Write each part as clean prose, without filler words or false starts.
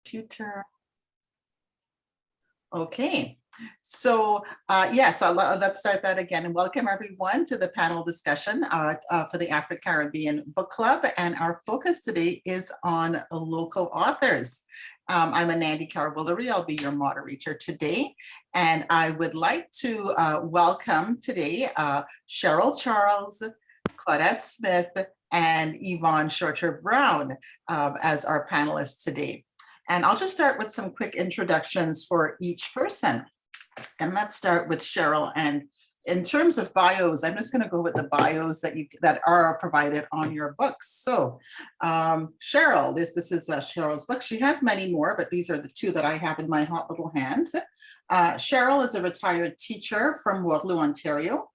computer. Okay, so yes, let's start that again, and welcome everyone to the panel discussion for the Afric Caribbean Book Club, and our focus today is on local authors. I'm Anandi Carroll-Woolery. I'll be your moderator today, and I would like to welcome today Cheryl Charles, Claudette Smith, and Yvonne Shorter-Brown as our panelists today. And I'll just start with some quick introductions for each person. And let's start with Cheryl. And in terms of bios, I'm just going to go with the bios that are provided on your books. So Cheryl, this is Cheryl's book. She has many more, but these are the two that I have in my hot little hands. Cheryl is a retired teacher from Waterloo, Ontario.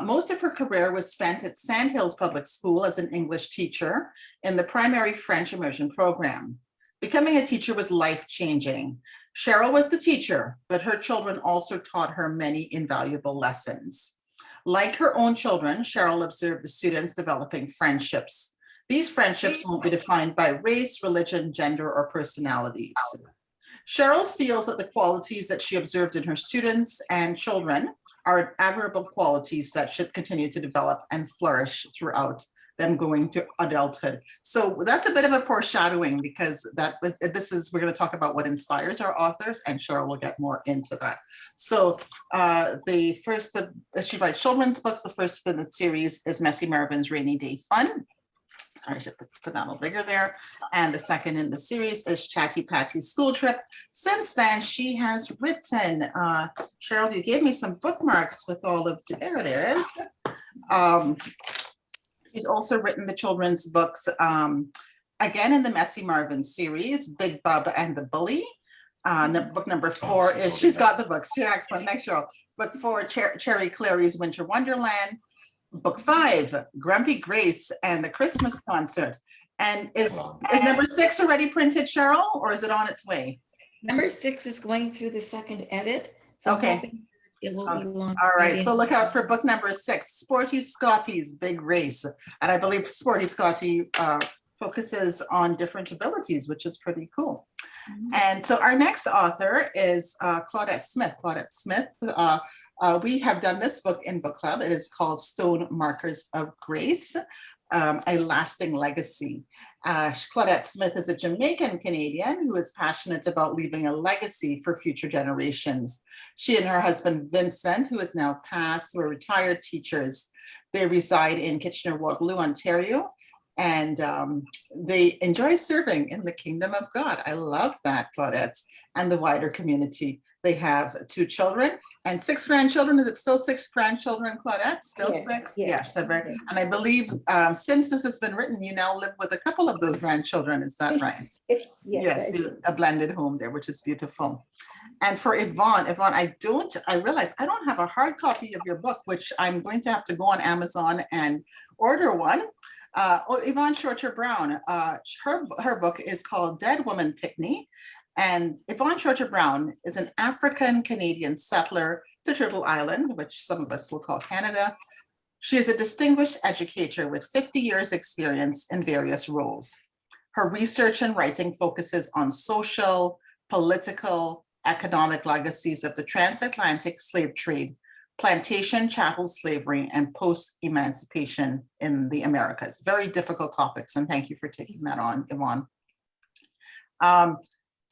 Most of her career was spent at Sandhills Public School as an English teacher in the primary French immersion program. Becoming a teacher was life-changing. Cheryl was the teacher, but her children also taught her many invaluable lessons. Like her own children, Cheryl observed the students developing friendships. These friendships won't be defined by race, religion, gender, or personalities. Cheryl feels that the qualities that she observed in her students and children are admirable qualities that should continue to develop and flourish throughout them going to adulthood. So that's a bit of a foreshadowing, because we're going to talk about what inspires our authors, and Cheryl will get more into that. So she writes children's books. The first in the series is Messy Marvin's Rainy Day Fun. Sorry, I should put that a little bigger there. And the second in the series is Chatty Patty's School Trip. Since then, she has written, Cheryl, you gave me some bookmarks with all of, there it is. She's also written the children's books, again in the Messy Marvin series, Big Bub and the Bully. Book number 4 is, she's got the books, she's excellent, thanks Cheryl. Book 4, Cherry Clary's Winter Wonderland. Book 5, Grumpy Grace and the Christmas Concert. And is number 6 already printed, Cheryl, or is it on its way? Number 6 is going through the second edit. So okay. It will be long. All right, so look out for book number 6, Sporty Scotty's Big Race. And I believe Sporty Scotty focuses on different abilities, which is pretty cool. Mm-hmm. And so our next author is Claudette Smith. Claudette Smith, we have done this book in book club. It is called Stone Markers of Grace, A Lasting Legacy. Claudette Smith is a Jamaican Canadian who is passionate about leaving a legacy for future generations. She and her husband, Vincent, who is now passed, were retired teachers. They reside in Kitchener-Waterloo, Ontario, and they enjoy serving in the kingdom of God. I love that, Claudette, and the wider community. They have 2 children and 6 grandchildren. Is it still 6 grandchildren, Claudette? Still yes, 6? Yes. And I believe since this has been written, you now live with a couple of those grandchildren. Is that right? Yes, a blended home there, which is beautiful. And for Yvonne, I realize I don't have a hard copy of your book, which I'm going to have to go on Amazon and order one. Yvonne Shorter-Brown, her book is called Dead Woman Picnic. And Yvonne Shorter-Brown is an African-Canadian settler to Turtle Island, which some of us will call Canada. She is a distinguished educator with 50 years experience in various roles. Her research and writing focuses on social, political, economic legacies of the transatlantic slave trade, plantation chattel slavery, and post-emancipation in the Americas. Very difficult topics, and thank you for taking that on, Yvonne.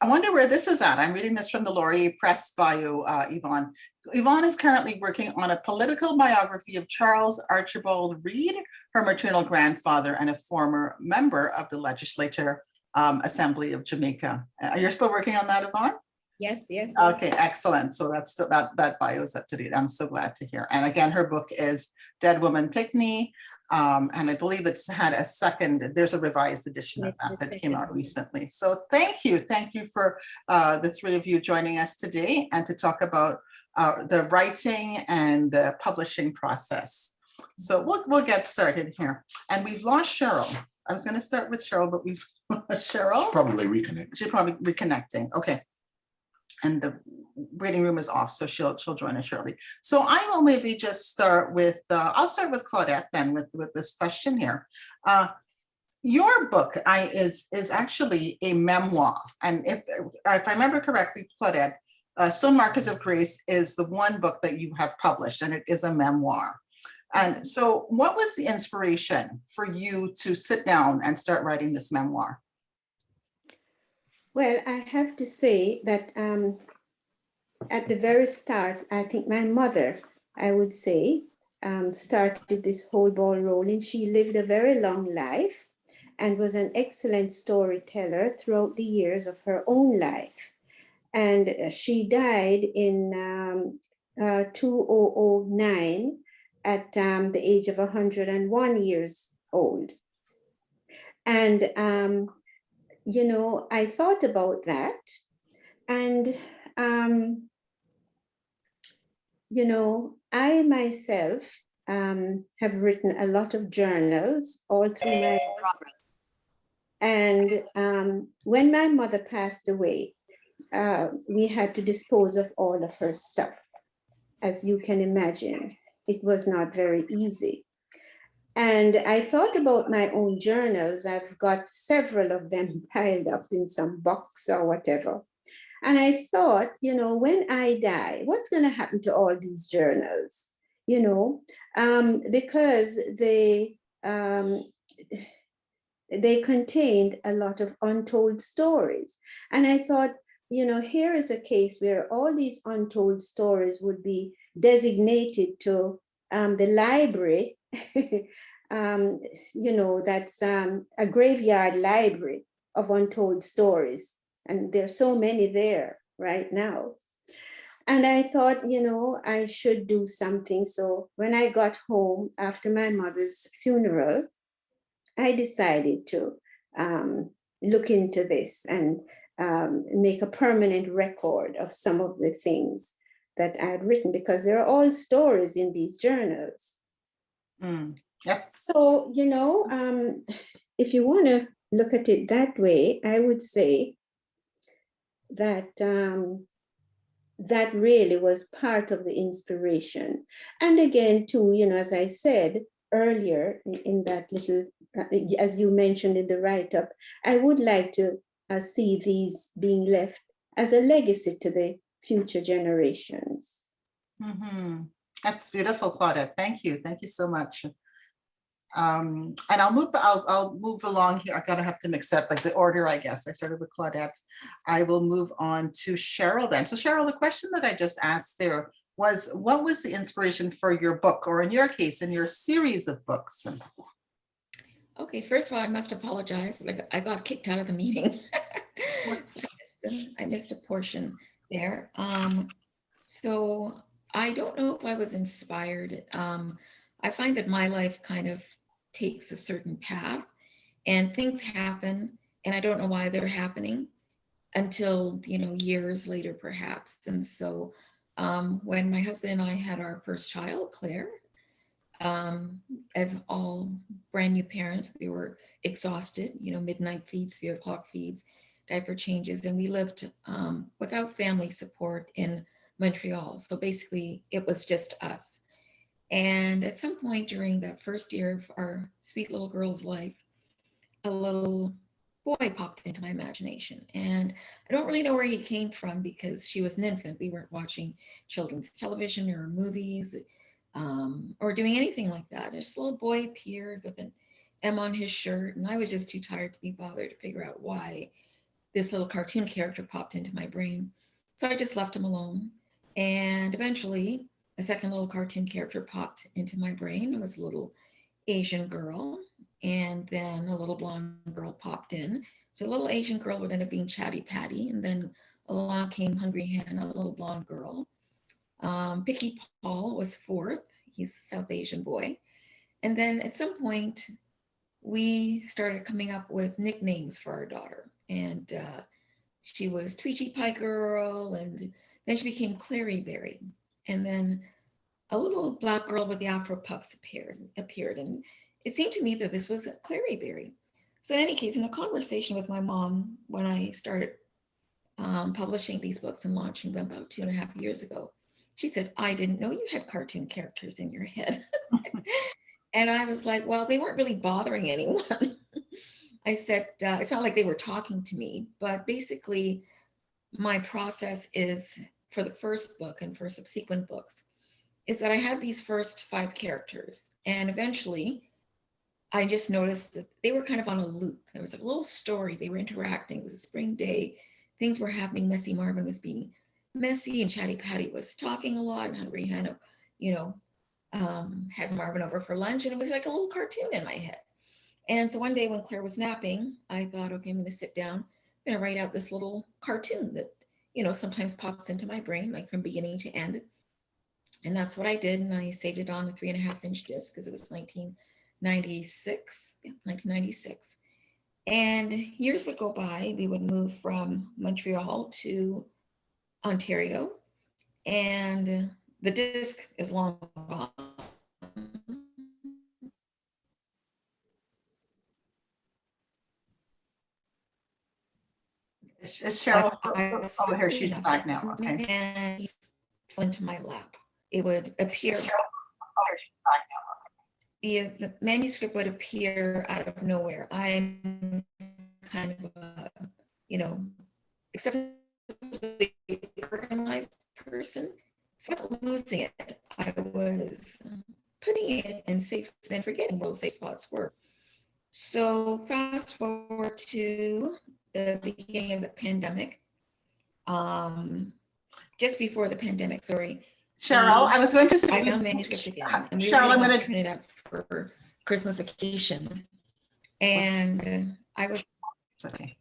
I wonder where this is at. I'm reading this from the Laurier Press bio, Yvonne. Yvonne is currently working on a political biography of Charles Archibald Reed, her maternal grandfather and a former member of the Legislative Assembly of Jamaica. You're still working on that, Yvonne? Yes. Okay, excellent. So that's that bio is up to date. I'm so glad to hear. And again, her book is Dead Woman Picnic. And I believe it's had a second, there's a revised edition of that came out recently. So thank you for the 3 of you joining us today and to talk about the writing and the publishing process. So we'll get started here. And we've lost Cheryl. I was going to start with Cheryl, but we've lost Cheryl. She's probably reconnecting. She's probably reconnecting. Okay. And the waiting room is off, so she'll join us shortly. So I will maybe just start with, I'll start with Claudette then with this question here. Your book is actually a memoir, and if I remember correctly, Claudette, Stone Markers of Grace is the one book that you have published, and it is a memoir. And so, what was the inspiration for you to sit down and start writing this memoir? Well, I have to say that at the very start, I think my mother, I would say, started this whole ball rolling. She lived a very long life and was an excellent storyteller throughout the years of her own life. And she died in 2009 at the age of 101 years old. And, you know, I thought about that. And, you know, I myself have written a lot of journals all through my life. And when my mother passed away, we had to dispose of all of her stuff. As you can imagine, it was not very easy. And I thought about my own journals. I've got several of them piled up in some box or whatever. And I thought, you know, when I die, what's going to happen to all these journals? You know, because they contained a lot of untold stories. And I thought, you know, here is a case where all these untold stories would be designated to the library, you know, that's a graveyard library of untold stories. And there's so many there right now. And I thought, you know, I should do something. So when I got home after my mother's funeral, I decided to look into this and make a permanent record of some of the things that I had written, because there are all stories in these journals. Yes. So, you know, if you want to look at it that way, I would say that that really was part of the inspiration. And again, too, you know, as I said earlier in that little, as you mentioned in the write-up, I would like to see these being left as a legacy to the future generations. Mm-hmm. That's beautiful, Claudette. Thank you. Thank you so much. And I'll move along here. I gotta have to mix up like the order, I guess. I started with Claudette. I will move on to Cheryl then. So Cheryl, the question that I just asked there was, what was the inspiration for your book, or in your case, in your series of books? Okay, first of all, I must apologize. Like, I got kicked out of the meeting. So I missed a portion there. So I don't know if I was inspired. I find that my life kind of takes a certain path and things happen, and I don't know why they're happening until, you know, years later, perhaps. And so when my husband and I had our first child, Claire, as all brand new parents, we were exhausted, you know, midnight feeds, 3 o'clock feeds, diaper changes, and we lived without family support in Montreal. So basically it was just us. And at some point during that first year of our sweet little girl's life, a little boy popped into my imagination. And I don't really know where he came from because she was an infant. We weren't watching children's television or movies or doing anything like that. This little boy appeared with an M on his shirt, and I was just too tired to be bothered to figure out why this little cartoon character popped into my brain. So I just left him alone. And eventually, a second little cartoon character popped into my brain. It was a little Asian girl, and then a little blonde girl popped in. So a little Asian girl would end up being Chatty Patty, and then along came Hungry Hannah, a little blonde girl. Picky Paul was fourth. He's a South Asian boy. And then at some point, we started coming up with nicknames for our daughter. And she was Tweety Pie Girl, and then she became Clary Berry. And then a little black girl with the Afro puffs appeared. And it seemed to me that this was Clary Berry. So in any case, in a conversation with my mom, when I started publishing these books and launching them about 2.5 years ago, she said, I didn't know you had cartoon characters in your head. And I was like, well, they weren't really bothering anyone. I said, it's not like they were talking to me, but basically my process is for the first book and for subsequent books is that I had these first 5 characters, and eventually I just noticed that they were kind of on a loop. There was a little story. They were interacting. It was a spring day. Things were happening. Messy Marvin was being messy, and Chatty Patty was talking a lot. And Hungry Hannah, you know, had Marvin over for lunch, and it was like a little cartoon in my head. And so one day when Claire was napping, I thought, okay, I'm going to sit down. I'm going to write out this little cartoon that, you know, sometimes pops into my brain, like from beginning to end. And that's what I did. And I saved it on a 3.5-inch disc because it was 1996. Yeah, 1996. And years would go by. We would move from Montreal to Ontario. And the disc is long gone. Is Cheryl? Oh, here she's back now. Okay. And he fell into my lap. It would appear. The manuscript would appear out of nowhere. I'm kind of a, you know, excessively organized person. So I was losing it. I was putting it in safe and forgetting where those safe spots were. So fast forward to the beginning of the pandemic. Just before the pandemic, sorry. Cheryl, I was going to say, I found manuscript again. And we Cheryl, I'm were going to print it up for Christmas vacation. And I was. It's okay.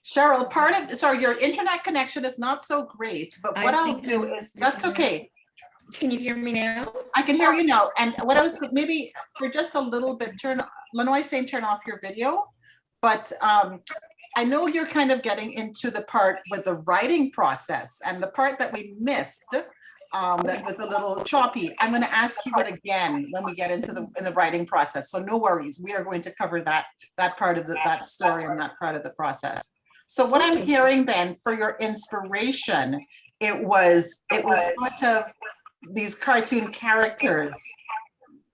Cheryl, sorry, your internet connection is not so great, but what I'll do is, that's okay. Can you hear me now? I can hear you now. And what I was, maybe for just a little bit, Lenoy saying turn off your video, but I know you're kind of getting into the part with the writing process, and the part that we missed that was a little choppy. I'm going to ask you it again when we get into the writing process. So no worries. We are going to cover that part of that story and that part of the process. So what I'm hearing then for your inspiration, it was sort of these cartoon characters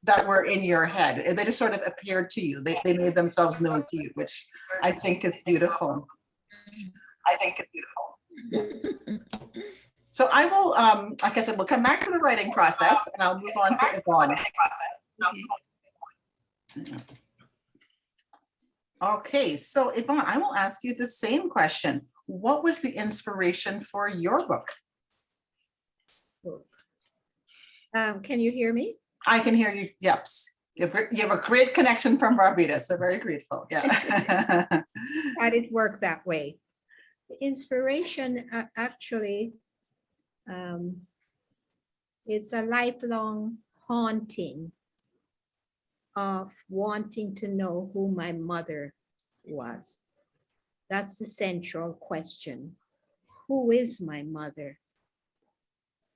that were in your head. They just sort of appeared to you. They made themselves known to you, which I think is beautiful. So I will, like I said, we'll come back to the writing process and I'll move on to Yvonne. Okay, so Yvonne, I will ask you the same question. What was the inspiration for your book? Can you hear me? I can hear you. Yep. You have a great connection from Barbados, so very grateful. Yeah. How did it work that way? The inspiration actually, it's a lifelong haunting of wanting to know who my mother was. That's the central question. Who is my mother?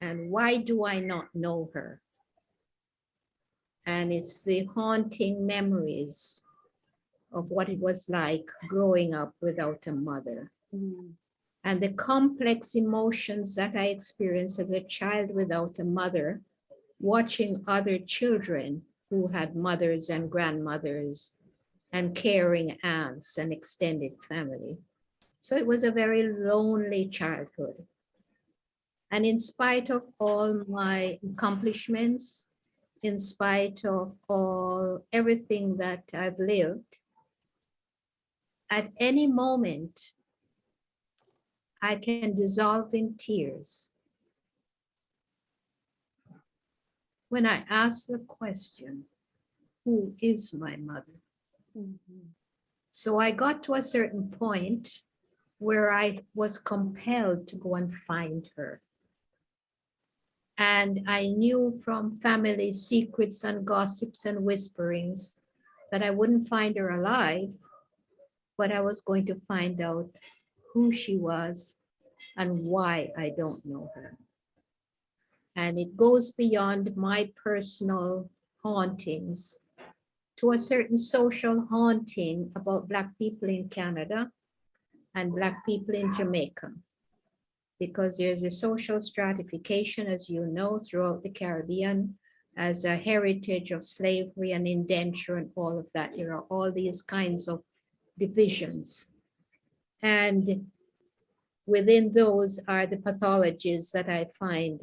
And why do I not know her? And it's the haunting memories of what it was like growing up without a mother. And the complex emotions that I experienced as a child without a mother, watching other children who had mothers and grandmothers and caring aunts and extended family. So it was a very lonely childhood. And in spite of all my accomplishments, in spite of everything that I've lived, at any moment, I can dissolve in tears when I ask the question, who is my mother? So I got to a certain point where I was compelled to go and find her. And I knew from family secrets and gossips and whisperings that I wouldn't find her alive, but I was going to find out who she was and why I don't know her. And it goes beyond my personal hauntings to a certain social haunting about Black people in Canada and Black people in Jamaica. Because there's a social stratification, as you know, throughout the Caribbean, as a heritage of slavery and indenture and all of that. There are all these kinds of divisions. And within those are the pathologies that I find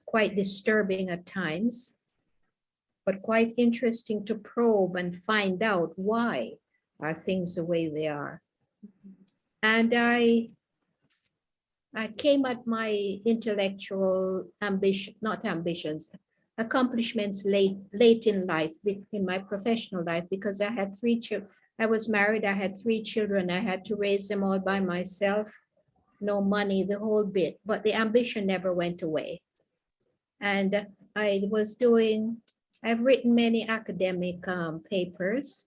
quite disturbing at times, but quite interesting to probe and find out why are things the way they are. And I came at my intellectual ambition, not ambitions, accomplishments late in life, in my professional life, because I had 3 children. I was married, I had 3 children, I had to raise them all by myself, no money, the whole bit, but the ambition never went away. And I've written many academic papers.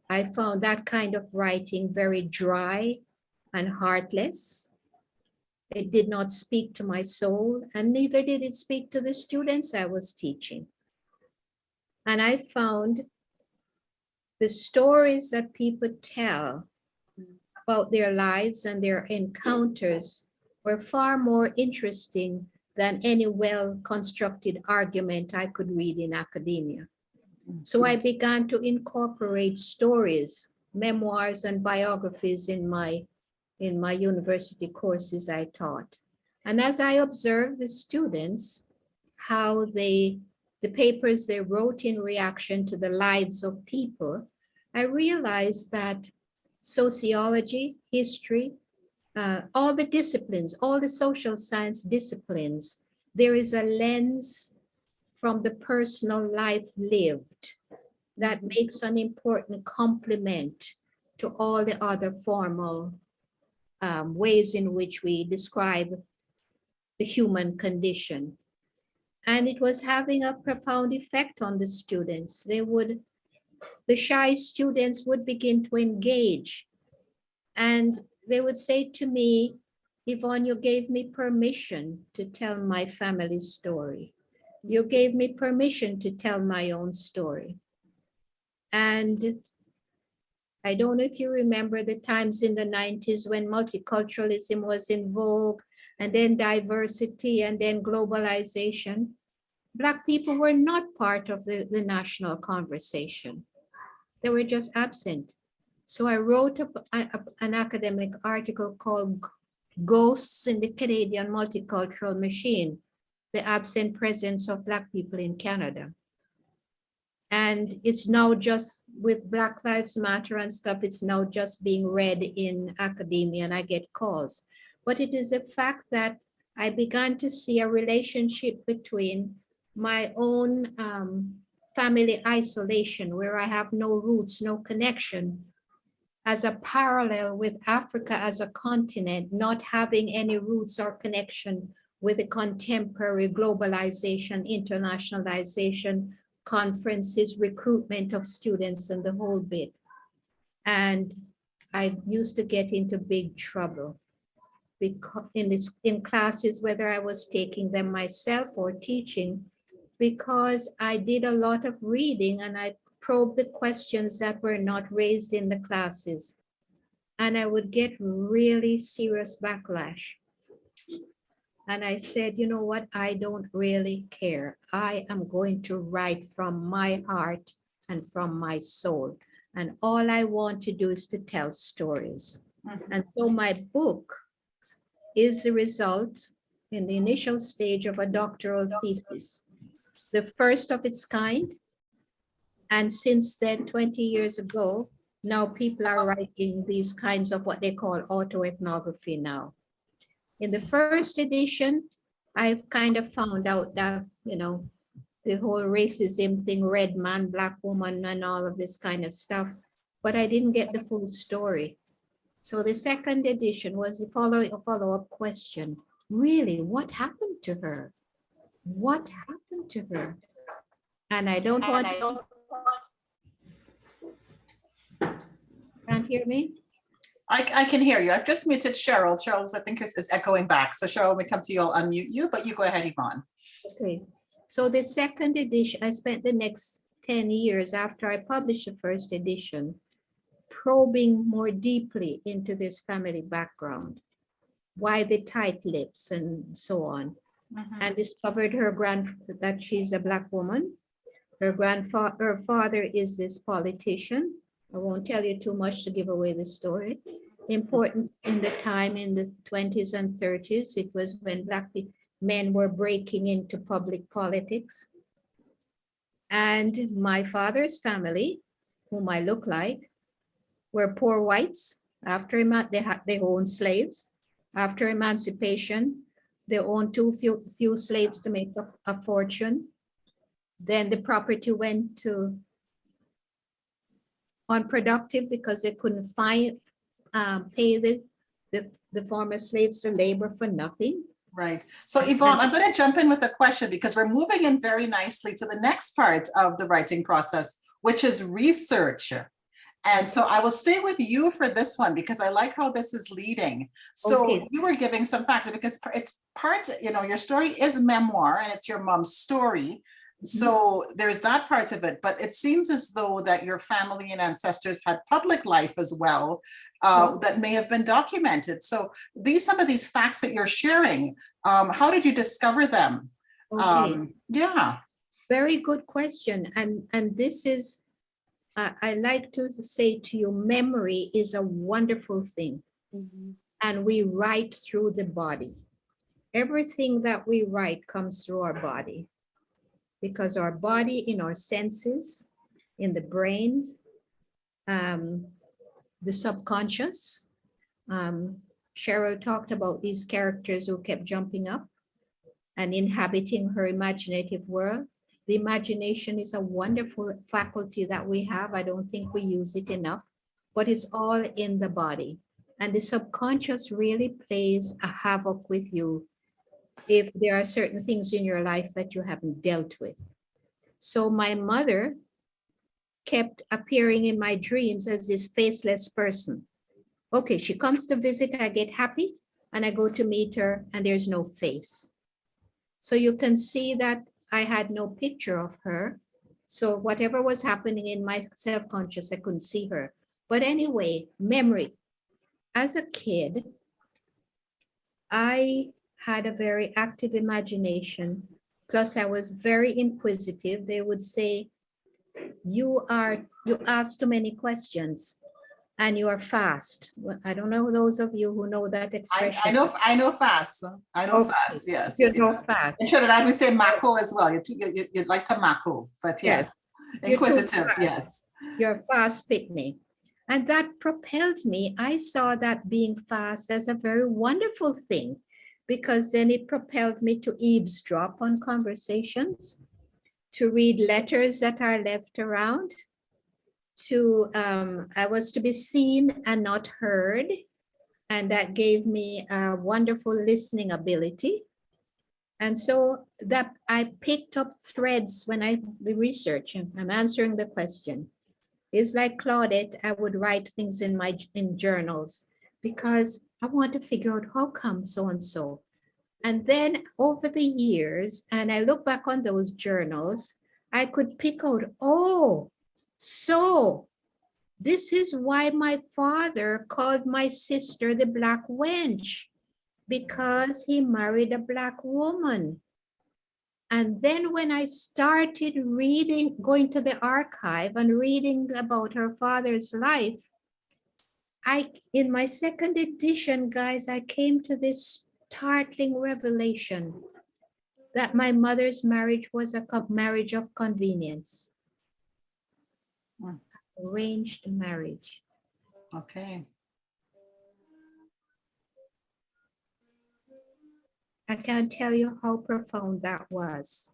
I found that kind of writing very dry and heartless. It did not speak to my soul, and neither did it speak to the students I was teaching. And I found the stories that people tell about their lives and their encounters were far more interesting than any well-constructed argument I could read in academia. So I began to incorporate stories, memoirs, and biographies in my university courses I taught. And as I observed the students, how the papers they wrote in reaction to the lives of people, I realized that sociology, history, all the disciplines, all the social science disciplines, there is a lens from the personal life lived that makes an important complement to all the other formal ways in which we describe the human condition. And it was having a profound effect on the students. The shy students would begin to engage, and they would say to me, Yvonne, you gave me permission to tell my family story. You gave me permission to tell my own story. And I don't know if you remember the times in the 90s when multiculturalism was in vogue, and then diversity, and then globalization. Black people were not part of the national conversation. They were just absent. So I wrote an academic article called Ghosts in the Canadian Multicultural Machine, the absent presence of Black people in Canada. And it's now just with Black Lives Matter and stuff, it's now just being read in academia, and I get calls. But it is a fact that I began to see a relationship between my own family isolation, where I have no roots, no connection, as a parallel with Africa as a continent, not having any roots or connection with the contemporary globalization, internationalization, conferences, recruitment of students, and the whole bit. And I used to get into big trouble because in classes, whether I was taking them myself or teaching, because I did a lot of reading and I probed the questions that were not raised in the classes. And I would get really serious backlash. And I said, you know what? I don't really care. I am going to write from my heart and from my soul. And all I want to do is to tell stories. And so my book is the result in the initial stage of a doctoral thesis, the first of its kind. And since then, 20 years ago, now people are writing these kinds of what they call autoethnography now. In the first edition, I've kind of found out that, you know, the whole racism thing, red man, Black woman, and all of this kind of stuff, but I didn't get the full story. So the second edition was the follow-up question. Really, what happened to her? What happened to her? And I don't want to... Can't hear me? I can hear you. I've just muted Cheryl. Cheryl's, I think, is echoing back. So Cheryl, when we come to you, I'll unmute you, but you go ahead, Yvonne. Okay. So the second edition, I spent the next 10 years after I published the first edition, probing more deeply into this family background, why the tight lips and so on, and discovered that she's a Black woman, Her father is this politician. I won't tell you too much to give away the story. Important in the time in the 20s and 30s. It was when Black men were breaking into public politics. And my father's family, whom I look like, were poor whites. After they owned slaves. After emancipation, they owned few slaves to make a fortune. Then the property went to unproductive because they couldn't pay the former slaves to labor for nothing. Right. So Yvonne, I'm going to jump in with a question because we're moving in very nicely to the next part of the writing process, which is research. And so I will stay with you for this one because I like how this is leading. So Okay. you were giving some facts because it's part, your story is memoir and it's your mom's story. So there's that part of it, but it seems as though that your family and ancestors had public life as well that may have been documented. So some of these facts that you're sharing, how did you discover them? Okay. Yeah. Very good question. And this is, I like to say to you, memory is a wonderful thing. And we write through the body. Everything that we write comes through our body. Because our body, in our senses, in the brains, the subconscious. Cheryl talked about these characters who kept jumping up and inhabiting her imaginative world. The imagination is a wonderful faculty that we have. I don't think we use it enough, but it's all in the body. And the subconscious really plays a havoc with you if there are certain things in your life that you haven't dealt with. So my mother kept appearing in my dreams as this faceless person. Okay, she comes to visit, I get happy, and I go to meet her, and there's no face. So you can see that I had no picture of her. So whatever was happening in my self-conscious, I couldn't see her. But anyway, memory. As a kid, I had a very active imagination. Plus, I was very inquisitive. They would say, you ask too many questions and you are fast. Well, I don't know those of you who know that expression. I know fast. I know Okay. fast, yes. You know Yes. fast. And should I say Mako as well? You'd like to Mako, but yes. You're too Inquisitive, fast. yes. You're fast picnic. And that propelled me. I saw that being fast as a very wonderful thing because then it propelled me to eavesdrop on conversations, to read letters that are left around, I was to be seen and not heard. And that gave me a wonderful listening ability. And so that I picked up threads when I research and I'm answering the question. It's like Claudette, I would write things in journals because I want to figure out how come so-and-so. And then over the years, and I look back on those journals, I could pick out, oh, so this is why my father called my sister the Black Wench, because he married a Black woman. And then when I started reading, going to the archive and reading about her father's life, in my second edition, guys, I came to this startling revelation that my mother's marriage was a marriage of convenience. Arranged marriage. Okay. I can't tell you how profound that was.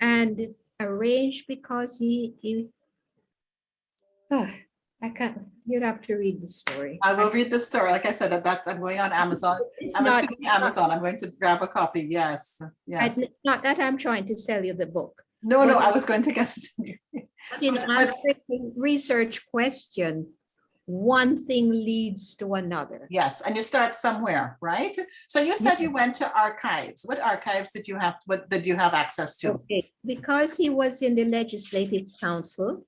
And arranged because I can't, you'd have to read the story. I will read the story. Like I said, I'm going on Amazon. I'm going to grab a copy. Yes. Yes. It's not that I'm trying to sell you the book. No, I was going to get it to you. In answering the research question, one thing leads to another. Yes, and you start somewhere, right? So you said you went to archives. What archives did you have? What did you have access to? Okay, because he was in the Legislative Council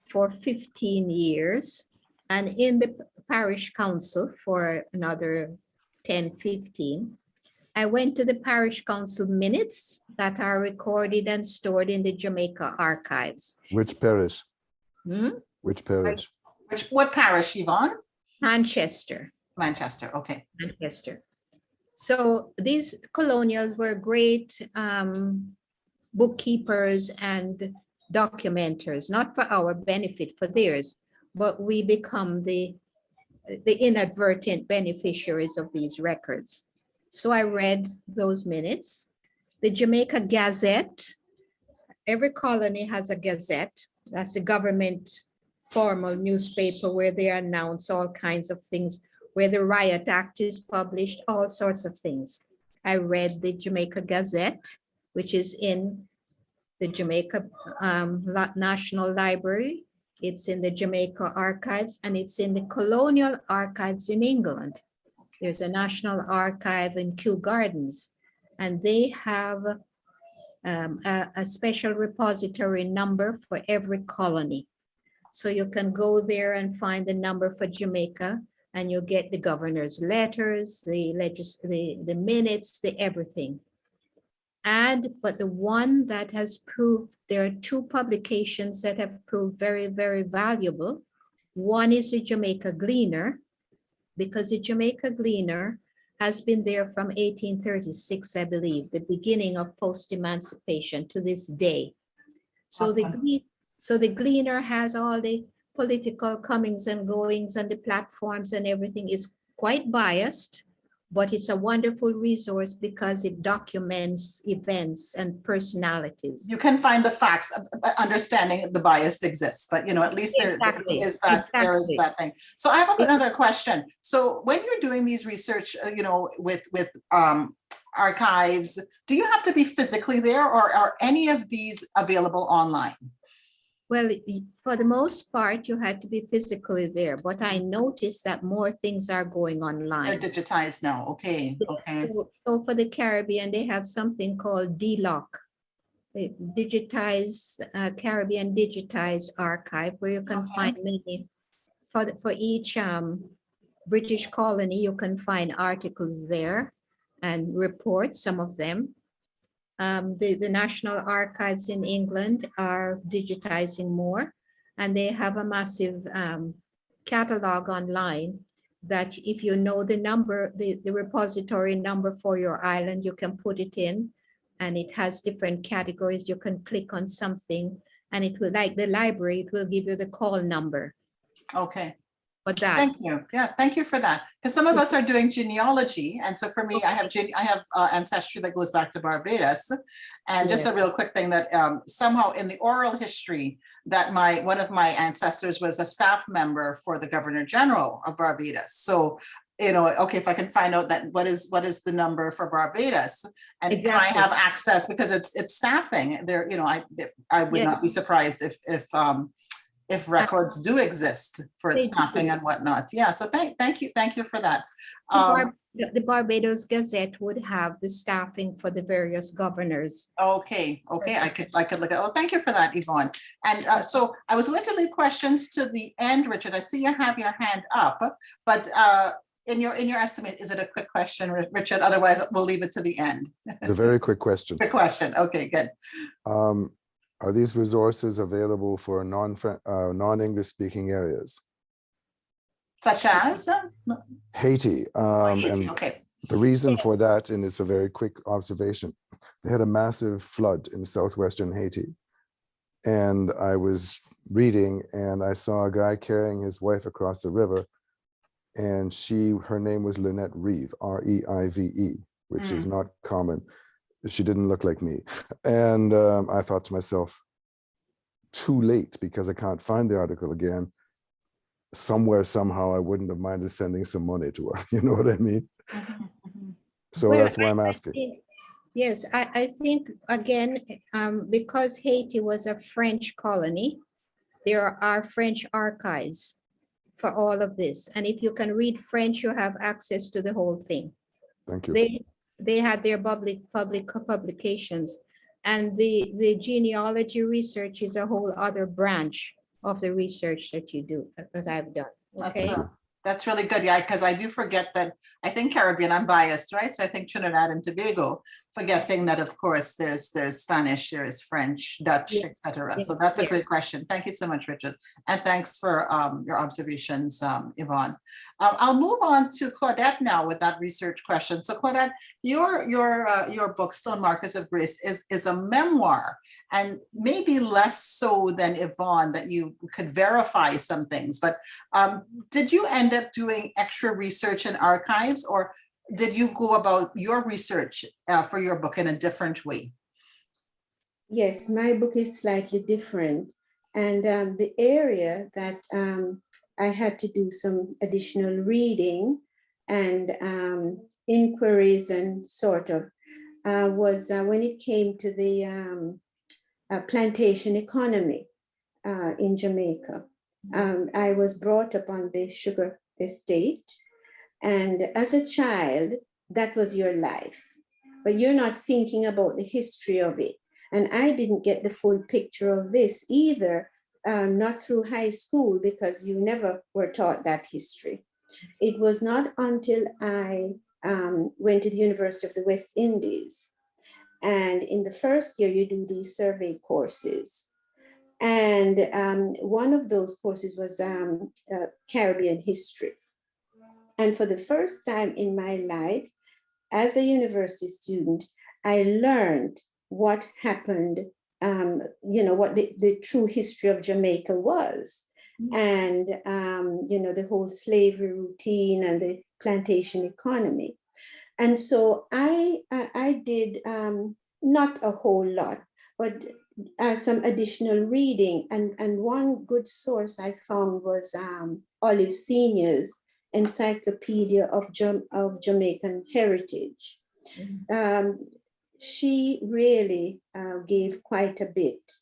for 15 years and in the Parish Council for another 10, 15. I went to the parish council minutes that are recorded and stored in the Jamaica archives. Which parish? Hmm? Which parish? What parish, Yvonne? Manchester. Manchester, okay. Manchester. So these colonials were great bookkeepers and documenters, not for our benefit, for theirs, but we become the inadvertent beneficiaries of these records. So I read those minutes. The Jamaica Gazette, every colony has a gazette. That's the government formal newspaper where they announce all kinds of things, where the Riot Act is published, all sorts of things. I read the Jamaica Gazette, which is in the Jamaica National Library. It's in the Jamaica Archives, and it's in the Colonial Archives in England. There's a National Archive in Kew Gardens, and they have a special repository number for every colony. So you can go there and find the number for Jamaica, and you'll get the governor's letters, the minutes, the everything. But the one that has proved, there are two publications that have proved very, very valuable. One is the Jamaica Gleaner, because the Jamaica Gleaner has been there from 1836, I believe, the beginning of post-emancipation to this day. So the Gleaner has all the political comings and goings and the platforms and everything. Is quite biased, but it's a wonderful resource because it documents events and personalities. You can find the facts, understanding the bias exists, but at least Exactly, there is that thing. So I have another question. So when you're doing these research, with archives, do you have to be physically there, or are any of these available online? Well, for the most part, you had to be physically there, but I noticed that more things are going online. They're digitized now. Okay. Okay. So for the Caribbean, they have something called DLOC, Digitized Caribbean Digitized Archive, where you can find many. For each British colony, you can find articles there and reports, some of them. The National Archives in England are digitizing more, and they have a massive catalog online that if you know the number, the repository number for your island, you can put it in, and it has different categories. You can click on something and it will, like the library, it will give you the call number. Okay. For that. Thank you. Yeah, thank you for that. Because some of us are doing genealogy, and so for me, I have ancestry that goes back to Barbados. And just a real quick thing that somehow in the oral history that one of my ancestors was a staff member for the Governor General of Barbados. So okay, if I can find out that what is the number for Barbados, and can I have access, because it's staffing there. I would not be surprised if records do exist for staffing and whatnot. Yeah, so thank you for that. The Barbados Gazette would have the staffing for the various governors. Okay, I could look at. Oh, thank you for that, Yvonne. And so I was going to leave questions to the end, Richard. I see you have your hand up, but in your estimate, is it a quick question, Richard? Otherwise, we'll leave it to the end. It's a very quick question. Quick question. Okay, good. Are these resources available for non-English speaking areas? Such as? Haiti. Haiti, And okay. the reason for that, and it's a very quick observation, they had a massive flood in southwestern Haiti. And I was reading and I saw a guy carrying his wife across the river, and her name was Lynette Reeve, R-E-I-V-E, which is not common. She didn't look like me. And I thought to myself, too late, because I can't find the article again. Somewhere, somehow, I wouldn't have minded sending some money to her. You know what I mean? So that's why I'm asking. Yes, I think, again, because Haiti was a French colony, there are French archives for all of this. And if you can read French, you have access to the whole thing. Thank you. They had their public publications, and the genealogy research is a whole other branch of the research that you do, that I've done. Okay. That's really good. Yeah, because I do forget that I think Caribbean, I'm biased, right? So I think Trinidad and Tobago, forgetting that, of course, there's Spanish, there is French, Dutch, Yeah, etc. yeah, So that's a yeah. great question. Thank you so much, Richard. And thanks for your observations, Yvonne. I'll move on to Claudette now with that research question. So Claudette, your book, Stone Markers of Grace, is a memoir, and maybe less so than Yvonne, that you could verify some things. But did you end up doing extra research in archives, or did you go about your research for your book in a different way? Yes, my book is slightly different. And the area that I had to do some additional reading and inquiries and sort of was when it came to the plantation economy in Jamaica. I was brought up on the sugar estate. And as a child, that was your life, but you're not thinking about the history of it. And I didn't get the full picture of this either, not through high school, because you never were taught that history. It was not until I went to the University of the West Indies. And in the first year, you do these survey courses. And one of those courses was Caribbean history. And for the first time in my life, as a university student, I learned what happened, what the true history of Jamaica was. And, the whole slavery routine and the plantation economy. And so I did not a whole lot, but some additional reading. And one good source I found was Olive Senior's Encyclopedia of Jamaican Heritage. She really gave quite a bit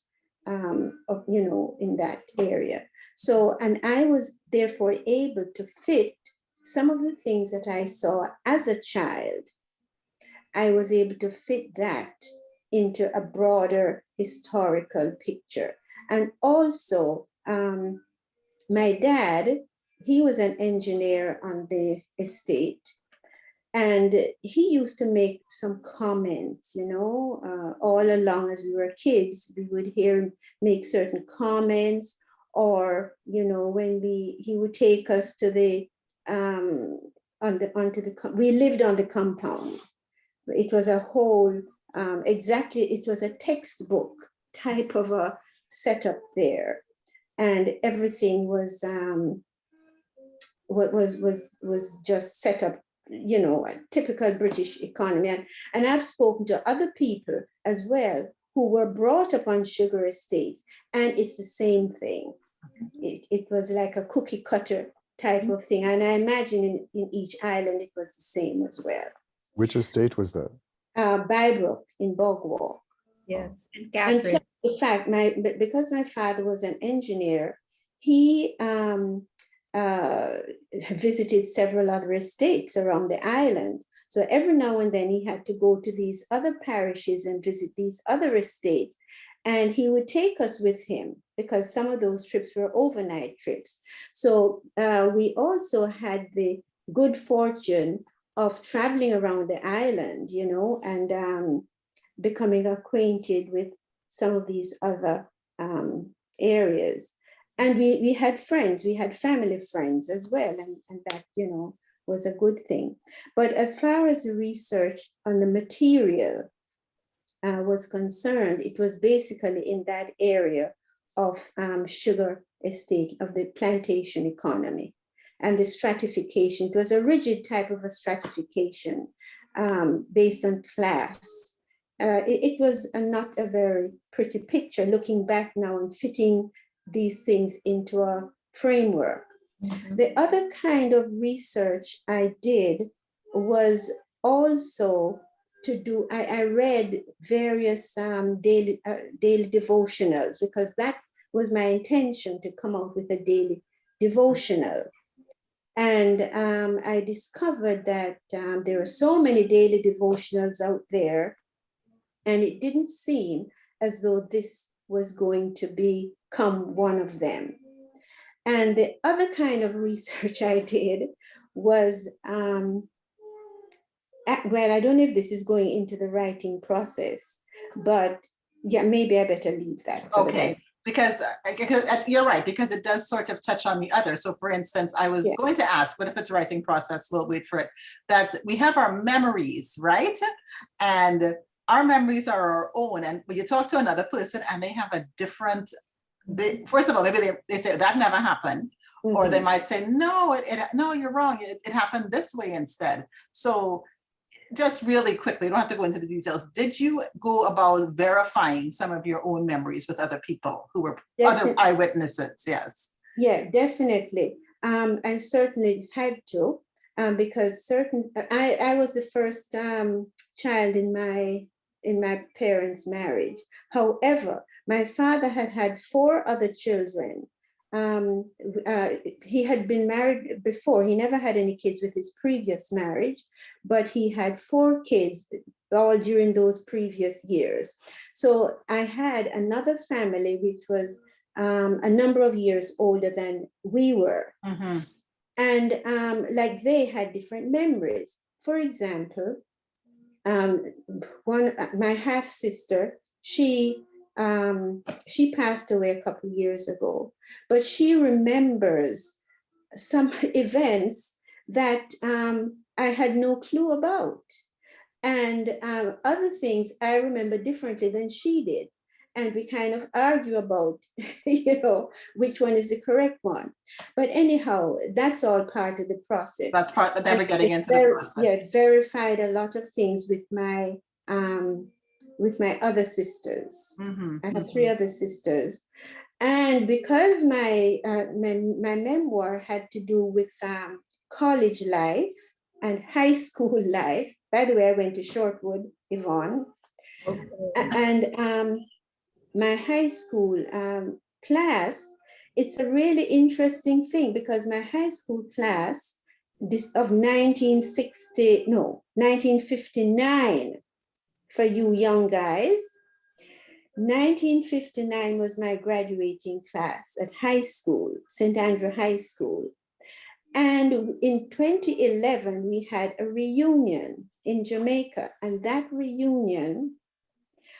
of, in that area. So, and I was therefore able to fit some of the things that I saw as a child. I was able to fit that into a broader historical picture. And also, my dad, he was an engineer on the estate, and he used to make some comments, all along as we were kids. We would hear him make certain comments, or when he would take us to the we lived on the compound. It was a whole it was a textbook type of a setup there, and everything was just set up, a typical British economy. And I've spoken to other people as well who were brought up on sugar estates, and it's the same thing. It was like a cookie cutter type of thing. And I imagine in each island it was the same as well. Which estate was that? Bybrook in Bogwall. Yes, and And Catherine. in fact, because my father was an engineer, he visited several other estates around the island. So every now and then he had to go to these other parishes and visit these other estates. And he would take us with him because some of those trips were overnight trips. So we also had the good fortune of traveling around the island, and becoming acquainted with some of these other areas. And we had friends, we had family friends as well. And that, was a good thing. But as far as the research on the material was concerned, it was basically in that area of sugar estate, of the plantation economy and the stratification. It was a rigid type of a stratification based on class. It was not a very pretty picture looking back now and fitting these things into a framework. Mm-hmm. The other kind of research I did was also to do, I read various daily devotionals, because that was my intention, to come out with a daily devotional. And I discovered that there are so many daily devotionals out there, and it didn't seem as though this was going to become one of them. And the other kind of research I did was, well, I don't know if this is going into the writing process, but yeah, maybe I better leave that. For the Okay, moment. because you're right, because it does sort of touch on the other. So for instance, I was Yeah. going to ask, but if it's a writing process, we'll wait for it, that we have our memories, right? And our memories are our own. And when you talk to another person and they have a different, first of all, maybe they say that never happened. Or they Mhm. might say, no, no, you're wrong. It happened this way instead. So just really quickly, you don't have to go into the details. Did you go about verifying some of your own memories with other people who were other eyewitnesses? Yes. Yeah, definitely. I certainly had to, because I was the first child in my parents' marriage. However, my father had had 4 other children. Um, he had been married before. He never had any kids with his previous marriage, but he had 4 kids all during those previous years. So I had another family which was a number of years older than we were. Mm-hmm. And like they had different memories. For example, my half sister, she passed away a couple of years ago, but she remembers some events that I had no clue about. And other things I remember differently than she did. And we kind of argue about, which one is the correct one. But anyhow, that's all part of the process. That's part that they were getting into the process. Yeah, verified a lot of things with my other sisters. Mm-hmm. I have 3 other sisters. And because my memoir had to do with college life and high school life. By the way, I went to Shortwood, Yvonne. Okay. And my high school class, it's a really interesting thing because my high school class of 1959, for you young guys, 1959 was my graduating class at high school, St. Andrew High School. And in 2011, we had a reunion in Jamaica, and that reunion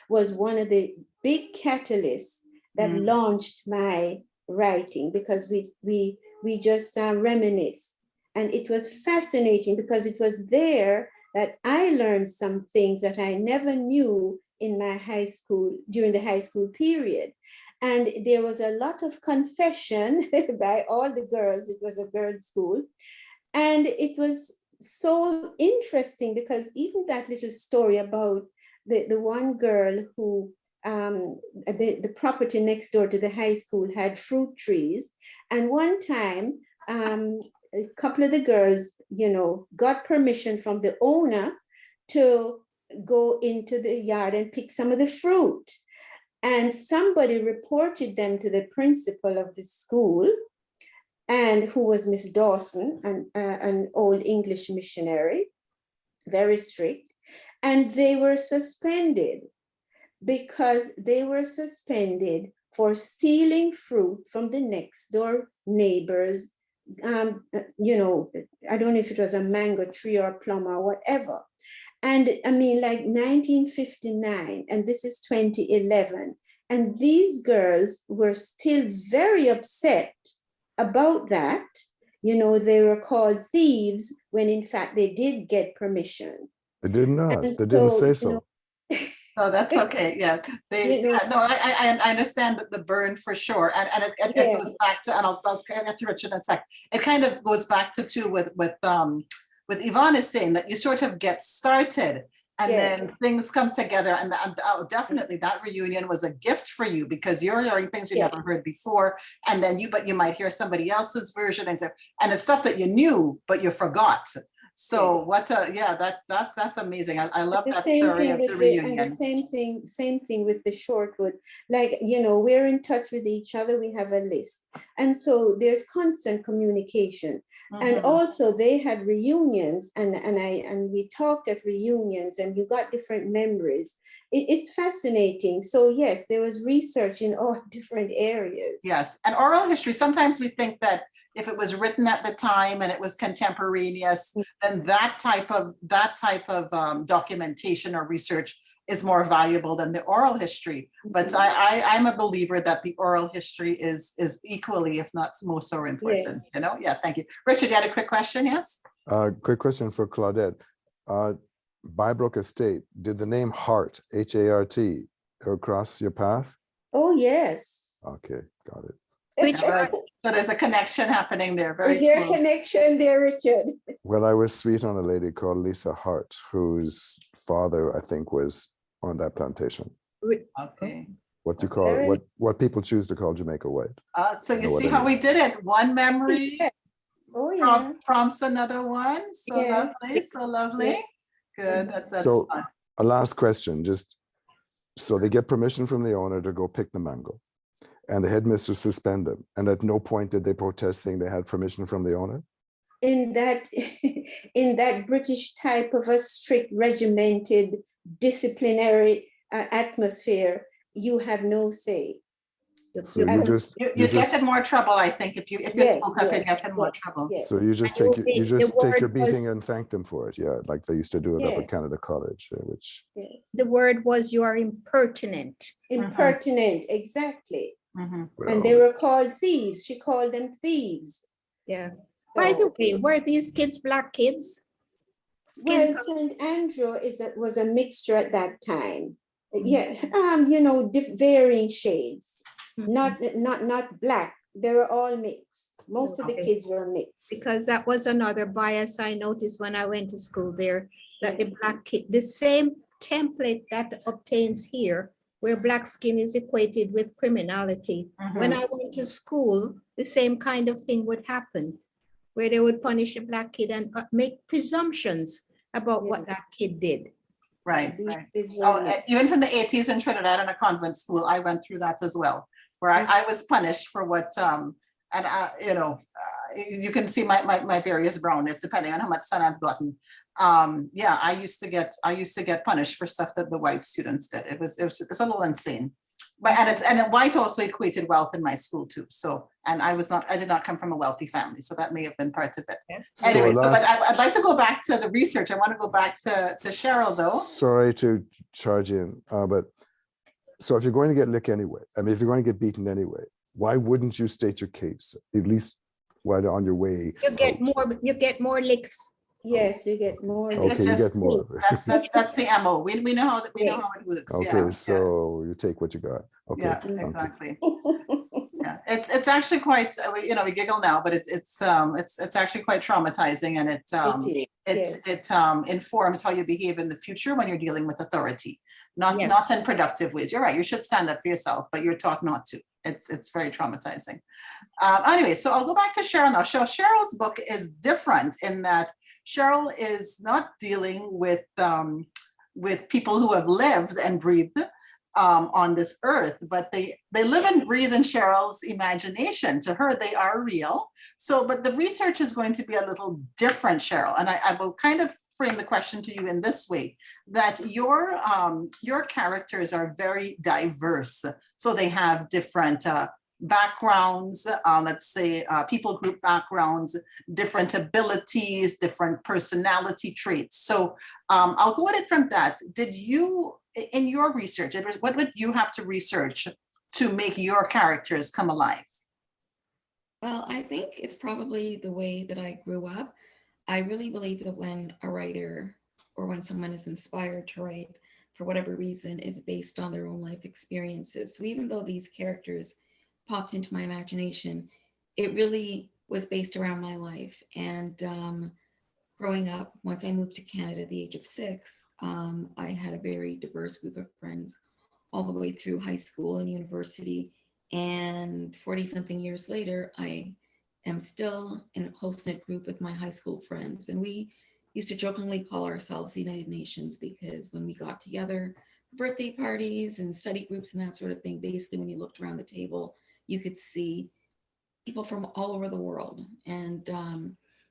was one of the big catalysts that launched my writing, because we just reminisced. And it was fascinating because it was there that I learned some things that I never knew in my high school, during the high school period. And there was a lot of confession by all the girls. It was a girls' school. And it was so interesting because even that little story about the one girl who, the property next door to the high school had fruit trees. And one time, a couple of the girls, got permission from the owner to go into the yard and pick some of the fruit. And somebody reported them to the principal of the school, and who was Miss Dawson, an old English missionary, very strict. And they were suspended because they were suspended for stealing fruit from the next door neighbors. I don't know if it was a mango tree or a plum or whatever. And I mean, like 1959, and this is 2011. And these girls were still very upset about that. They were called thieves when in fact they did get permission. They did not. And They didn't so, say so. Oh, that's okay. Yeah, I understand that the burn for sure, and it goes back to, and I'll get to Richard in a sec. It kind of goes back to too with Yvonne is saying that you sort of get started, and then things come together, and definitely that reunion was a gift for you because you're hearing things you never heard before, and then you might hear somebody else's version, and it's stuff that you knew but you forgot. So that's amazing. I love that story of the reunion. And the same thing with the Shortwood. Like, we're in touch with each other. We have a list. And so there's constant communication. And Mhm. also they had reunions and we talked at reunions and you got different memories. It's fascinating. So yes, there was research in all different areas. Yes, and oral history, sometimes we think that if it was written at the time and it was contemporaneous, then that type of documentation or research is more valuable than the oral history. But I'm a believer that the oral history is equally, if not more so important. Yes. You know, yeah, thank you. Richard, you had a quick question, yes? Quick question for Claudette. Bybrook Estate, did the name Hart, H-A-R-T, go across your path? Oh, yes. Okay, got it. Which Yeah, right. So there's a connection happening there. Very Is there a cool. connection there, Richard? Well, I was sweet on a lady called Lisa Hart, whose father, I think, was on that plantation. Okay. What you call Very- what people choose to call Jamaica White. So you Know what see I how mean. we did it. One memory Oh, yeah. prompts another one. So Yes. lovely, so lovely. Good, that's So fun. a last question, just so they get permission from the owner to go pick the mango, and the headmistress suspend them, and at no point did they protest saying they had permission from the owner? In that in that British type of a strict regimented disciplinary atmosphere, you have no say. So you As- just You get in more trouble, I think, if you Yes, spoke up, you yes, get in more yes, trouble. yes. so you just And take the take your word beating was- and thank them for it, yeah, like they used to do it up Yeah. at Canada College, which the word was you are impertinent. Impertinent, exactly. Mhm. And they well, were called thieves. She called them thieves. Yeah. By the So- way, were these kids black kids? Well, Skin St. Andrew was a mixture at that time. Mhm. Yeah, you know, varying shades. Mhm. Not black. They were all mixed. Most of the Okay. kids were mixed. Because that was another bias I noticed when I went to school there, that the black kid, the same template that obtains here, where black skin is equated with criminality. When I went to school, the same kind of thing would happen, where they would punish a black kid and make presumptions about what that kid did. Right, These right. kids were Oh, mixed. even from the 80s in Trinidad in a convent school, I went through that as well, where I was punished for what, and you know, you can see my various brownness depending on how much sun I've gotten. Yeah, I used to get punished for stuff that the white students did. It's a little insane. But and white also equated wealth in my school too. So, and I did not come from a wealthy family, so that may have been part of it. so Anyway, but last, I'd like to go back to the research. I want to go back to Cheryl though. sorry to charge in, but so if you're going to get licked anyway, I mean, if you're going to get beaten anyway, why wouldn't you state your case, at least while you're on your way? You get more licks. Yes, you get more. It's Okay, you just- get more. That's the MO. We know how it works. Okay, Yeah, so you take what you got. Okay, yeah, thank you. exactly. Yeah, it's actually quite, you know, we giggle now, but it's actually quite traumatizing, and it informs how you behave in the future when you're dealing with authority, not in productive ways. You're right. You should stand up for yourself, but you're taught not to. It's very traumatizing. Anyway, so I'll go back to Cheryl now. So Cheryl's book is different in that Cheryl is not dealing with people who have lived and breathed on this earth, but they live and breathe in Cheryl's imagination. To her, they are real. So, but the research is going to be a little different, Cheryl. And I will kind of frame the question to you in this way, that your characters are very diverse. So they have different backgrounds, let's say people group backgrounds, different abilities, different personality traits. So I'll go at it from that. Did you, in your research, what would you have to research to make your characters come alive? Well, I think it's probably the way that I grew up. I really believe that when a writer or when someone is inspired to write, for whatever reason, it's based on their own life experiences. So even though these characters popped into my imagination, it really was based around my life. And growing up, once I moved to Canada at the age of 6, I had a very diverse group of friends all the way through high school and university. And 40 something years later, I am still in a close-knit group with my high school friends. And we used to jokingly call ourselves the United Nations, because when we got together, birthday parties and study groups and that sort of thing, basically when you looked around the table, you could see people from all over the world. And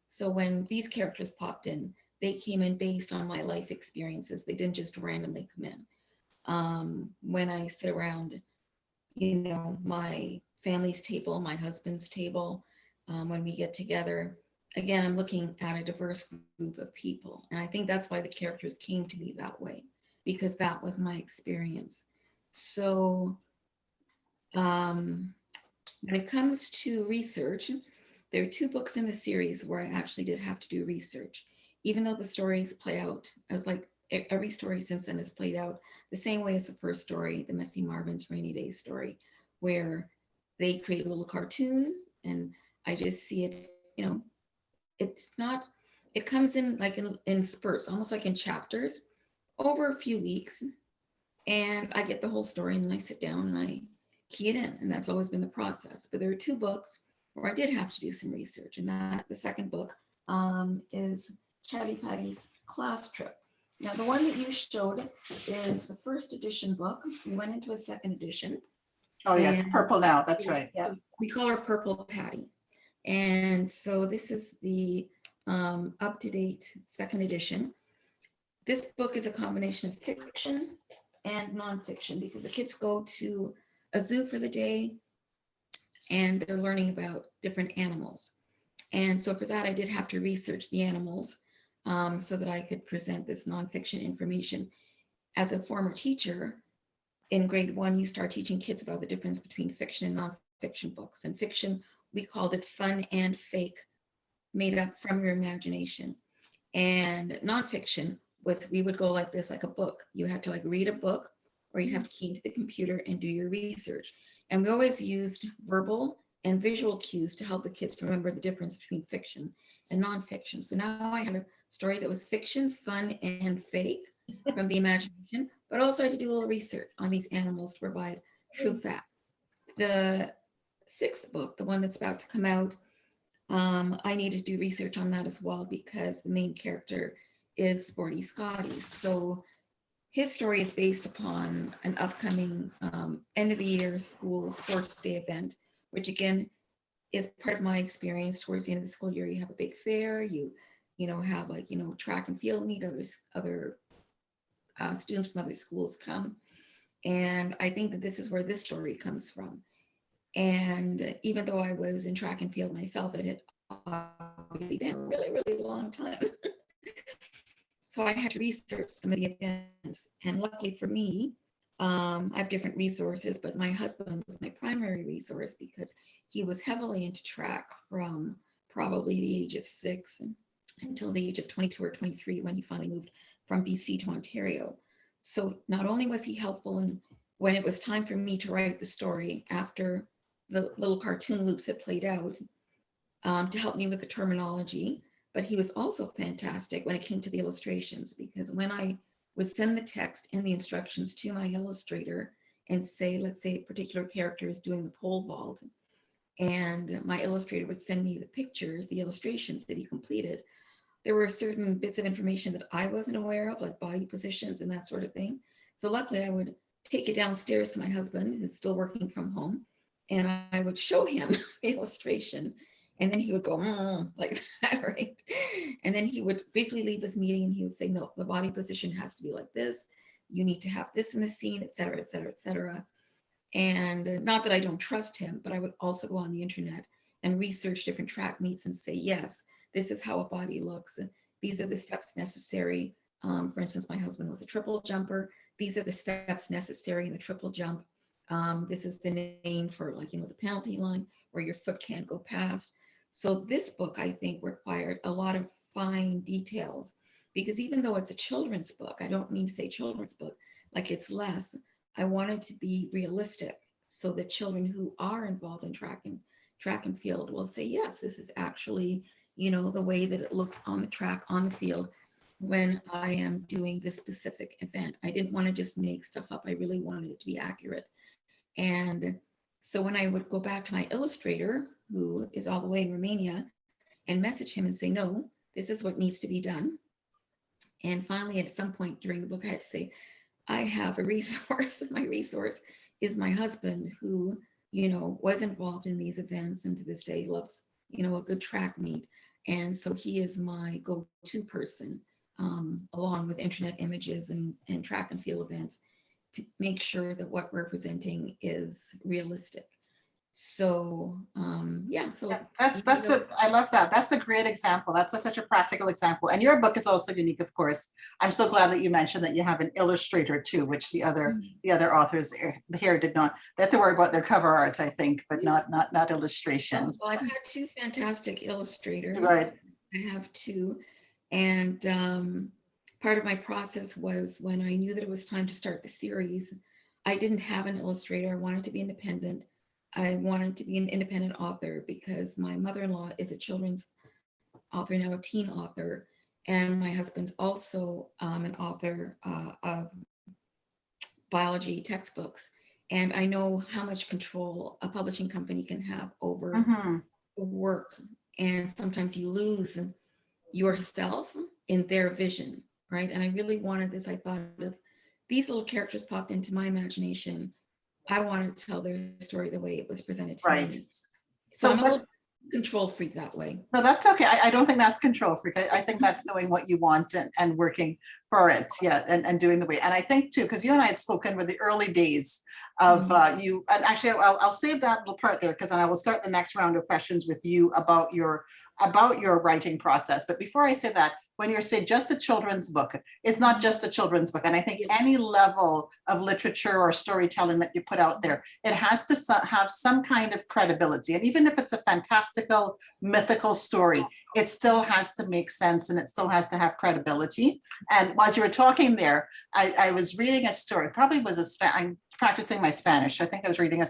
So when these characters popped in, they came in based on my life experiences. They didn't just randomly come in. When I sit around, my family's table, my husband's table, when we get together, again, I'm looking at a diverse group of people. And I think that's why the characters came to me that way, because that was my experience. So when it comes to research, there are 2 books in the series where I actually did have to do research, even though the stories play out as like every story since then has played out the same way as the first story, the Messy Marvin's Rainy Day story, where they create a little cartoon and I just see it, it comes in like in spurts, almost like in chapters over a few weeks. And I get the whole story and then I sit down and I key it in. And that's always been the process. But there are 2 books where I did have to do some research. And that the second book is Chatty Patty's Class Trip. Now, the one that you showed is the first edition book. We went into a second edition. Oh, yeah, it's purple now. That's right. Yeah. We call her Purple Patty. And so this is the up-to-date second edition. This book is a combination of fiction and nonfiction because the kids go to a zoo for the day and they're learning about different animals. And so for that, I did have to research the animals so that I could present this nonfiction information. As a former teacher, in grade 1, you start teaching kids about the difference between fiction and nonfiction books. And fiction, we called it fun and fake, made up from your imagination. And nonfiction was, we would go like this, like a book. You had to like read a book or you'd have to key into the computer and do your research. And we always used verbal and visual cues to help the kids to remember the difference between fiction and nonfiction. So now I had a story that was fiction, fun, and fake from the imagination, but also I had to do a little research on these animals to provide true fact. The 6th book, the one that's about to come out, I need to do research on that as well because the main character is Sporty Scotty. So his story is based upon an upcoming end of the year school sports day event, which again is part of my experience. Towards the end of the school year, you have a big fair, you have like, track and field meet, other students from other schools come. And I think that this is where this story comes from. And even though I was in track and field myself, it had obviously been a really, really long time. So I had to research some of the events. And luckily for me, I have different resources, but my husband was my primary resource because he was heavily into track from probably the age of 6 until the age of 22 or 23 when he finally moved from BC to Ontario. So not only was he helpful in when it was time for me to write the story after the little cartoon loops had played out to help me with the terminology, but he was also fantastic when it came to the illustrations, because when I would send the text and the instructions to my illustrator and say, let's say a particular character is doing the pole vault, and my illustrator would send me the pictures, the illustrations that he completed, there were certain bits of information that I wasn't aware of, like body positions and that sort of thing. So luckily I would take it downstairs to my husband, who's still working from home, and I would show him the illustration. And then he would go, like that, right? And then he would briefly leave this meeting and he would say, no, the body position has to be like this. You need to have this in the scene, et cetera, et cetera, et cetera. And not that I don't trust him, but I would also go on the internet and research different track meets and say, yes, this is how a body looks. These are the steps necessary. For instance, my husband was a triple jumper. These are the steps necessary in the triple jump. This is the name for the penalty line where your foot can't go past. So this book, I think, required a lot of fine details, because even though it's a children's book, I don't mean to say children's book like it's less, I wanted to be realistic so that children who are involved in track and field will say, yes, this is actually, the way that it looks on the track, on the field, when I am doing this specific event. I didn't want to just make stuff up. I really wanted it to be accurate. And so when I would go back to my illustrator, who is all the way in Romania, and message him and say, no, this is what needs to be done. And finally, at some point during the book, I had to say, I have a resource. My resource is my husband, who, was involved in these events and to this day loves, a good track meet. And so he is my go-to person, along with internet images and track and field events, to make sure that what we're presenting is realistic. So yeah, so Yeah, that's it. I love that. That's a great example. That's such a practical example. And your book is also unique, of course. I'm so glad that you mentioned that you have an illustrator too, which the other authors here did not. They had to worry about their cover art, I think, but not illustration. Well, I've had two fantastic illustrators. Right. I have two. And part of my process was when I knew that it was time to start the series, I didn't have an illustrator. I wanted to be independent. I wanted to be an independent author because my mother-in-law is a children's author, now a teen author, and my husband's also an author of biology textbooks. And I know how much control a publishing company can have over the work. And sometimes you lose yourself in their vision, right? And I really wanted this. I thought of these little characters popped into my imagination. I wanted to tell their story the way it was presented to me. So I'm a little control freak that way. No, that's okay. I don't think that's control freak. I think that's knowing what you want and working for it. Yeah, and doing the way. And I think too, because you and I had spoken with the early days of you, and actually I'll save that little part there because then I will start the next round of questions with you about your writing process. But before I say that, when you're saying just a children's book, it's not just a children's book. And I think any level of literature or storytelling that you put out there, it has to have some kind of credibility. And even if it's a fantastical, mythical story, it still has to make sense and it still has to have credibility. And as you were talking there, I was reading a story, probably was I'm practicing my Spanish. I think I was reading a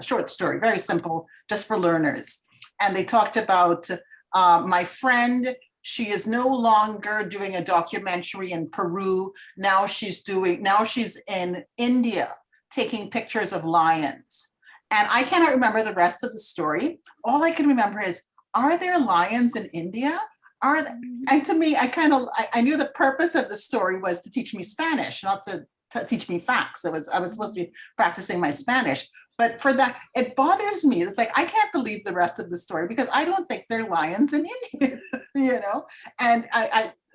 short story, very simple, just for learners. And they talked about my friend. She is no longer doing a documentary in Peru. Now she's in India taking pictures of lions. And I cannot remember the rest of the story. All I can remember is, are there lions in India? And to me, I knew the purpose of the story was to teach me Spanish, not to teach me facts. I was supposed to be practicing my Spanish. But for that, it bothers me. It's like, I can't believe the rest of the story because I don't think there are lions in India, you know? And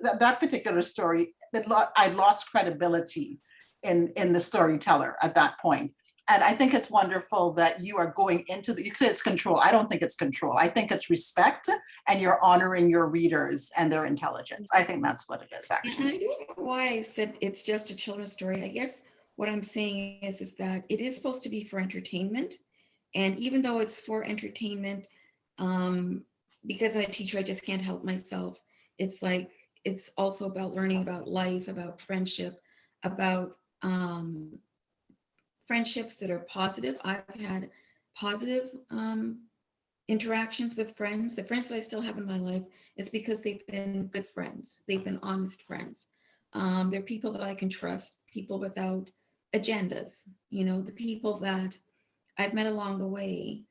that particular story, I lost credibility in the storyteller at that point. And I think it's wonderful that you are going into you say it's control. I don't think it's control. I think it's respect and you're honoring your readers and their intelligence. I think that's what it is, actually. And I don't know why I said it's just a children's story. I guess what I'm saying is that it is supposed to be for entertainment. And even though it's for entertainment, because I'm a teacher, I just can't help myself. It's like, it's also about learning about life, about friendship, about friendships that are positive. I've had positive interactions with friends. The friends that I still have in my life is because they've been good friends. They've been honest friends. They're people that I can trust, people without agendas, you know, the people that I've met along the way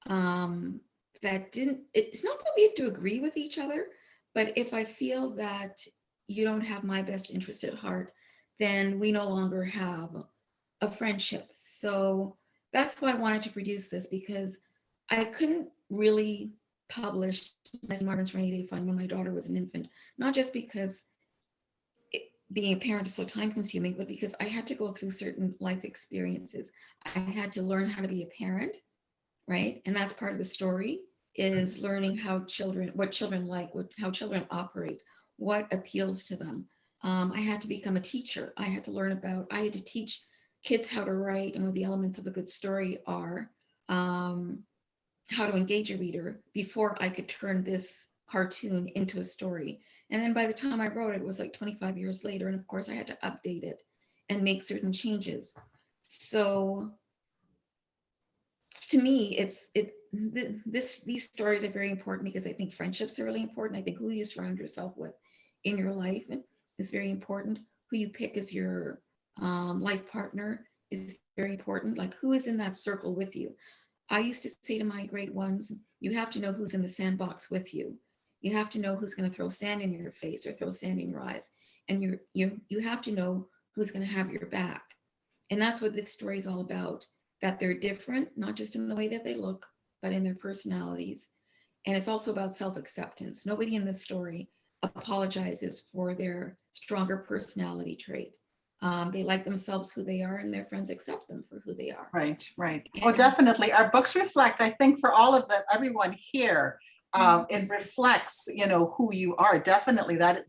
that it's not that we have to agree with each other, but if I feel that you don't have my best interest at heart, then we no longer have a friendship. So that's why I wanted to produce this, because I couldn't really publish Marvin's Rainy Day Fun when my daughter was an infant, not just because being a parent is so time consuming, but because I had to go through certain life experiences. I had to learn how to be a parent, right? And that's part of the story, is learning what children like, how children operate, what appeals to them. I had to become a teacher. I had to teach kids how to write and what the elements of a good story are, how to engage a reader before I could turn this cartoon into a story. And then by the time I wrote it, it was like 25 years later. And of course I had to update it and make certain changes. So to me, these stories are very important because I think friendships are really important. I think who you surround yourself with in your life is very important. Who you pick as your life partner is very important. Like, who is in that circle with you? I used to say to my great ones, you have to know who's in the sandbox with you. You have to know who's going to throw sand in your face or throw sand in your eyes. And you have to know who's going to have your back. And that's what this story is all about, that they're different, not just in the way that they look, but in their personalities. And it's also about self-acceptance. Nobody in this story apologizes for their stronger personality trait. They like themselves who they are, and their friends accept them for who they are. Right, right. Oh, And- definitely. Our books reflect, I think, for all of the everyone here, it reflects, you know, who you are. Definitely that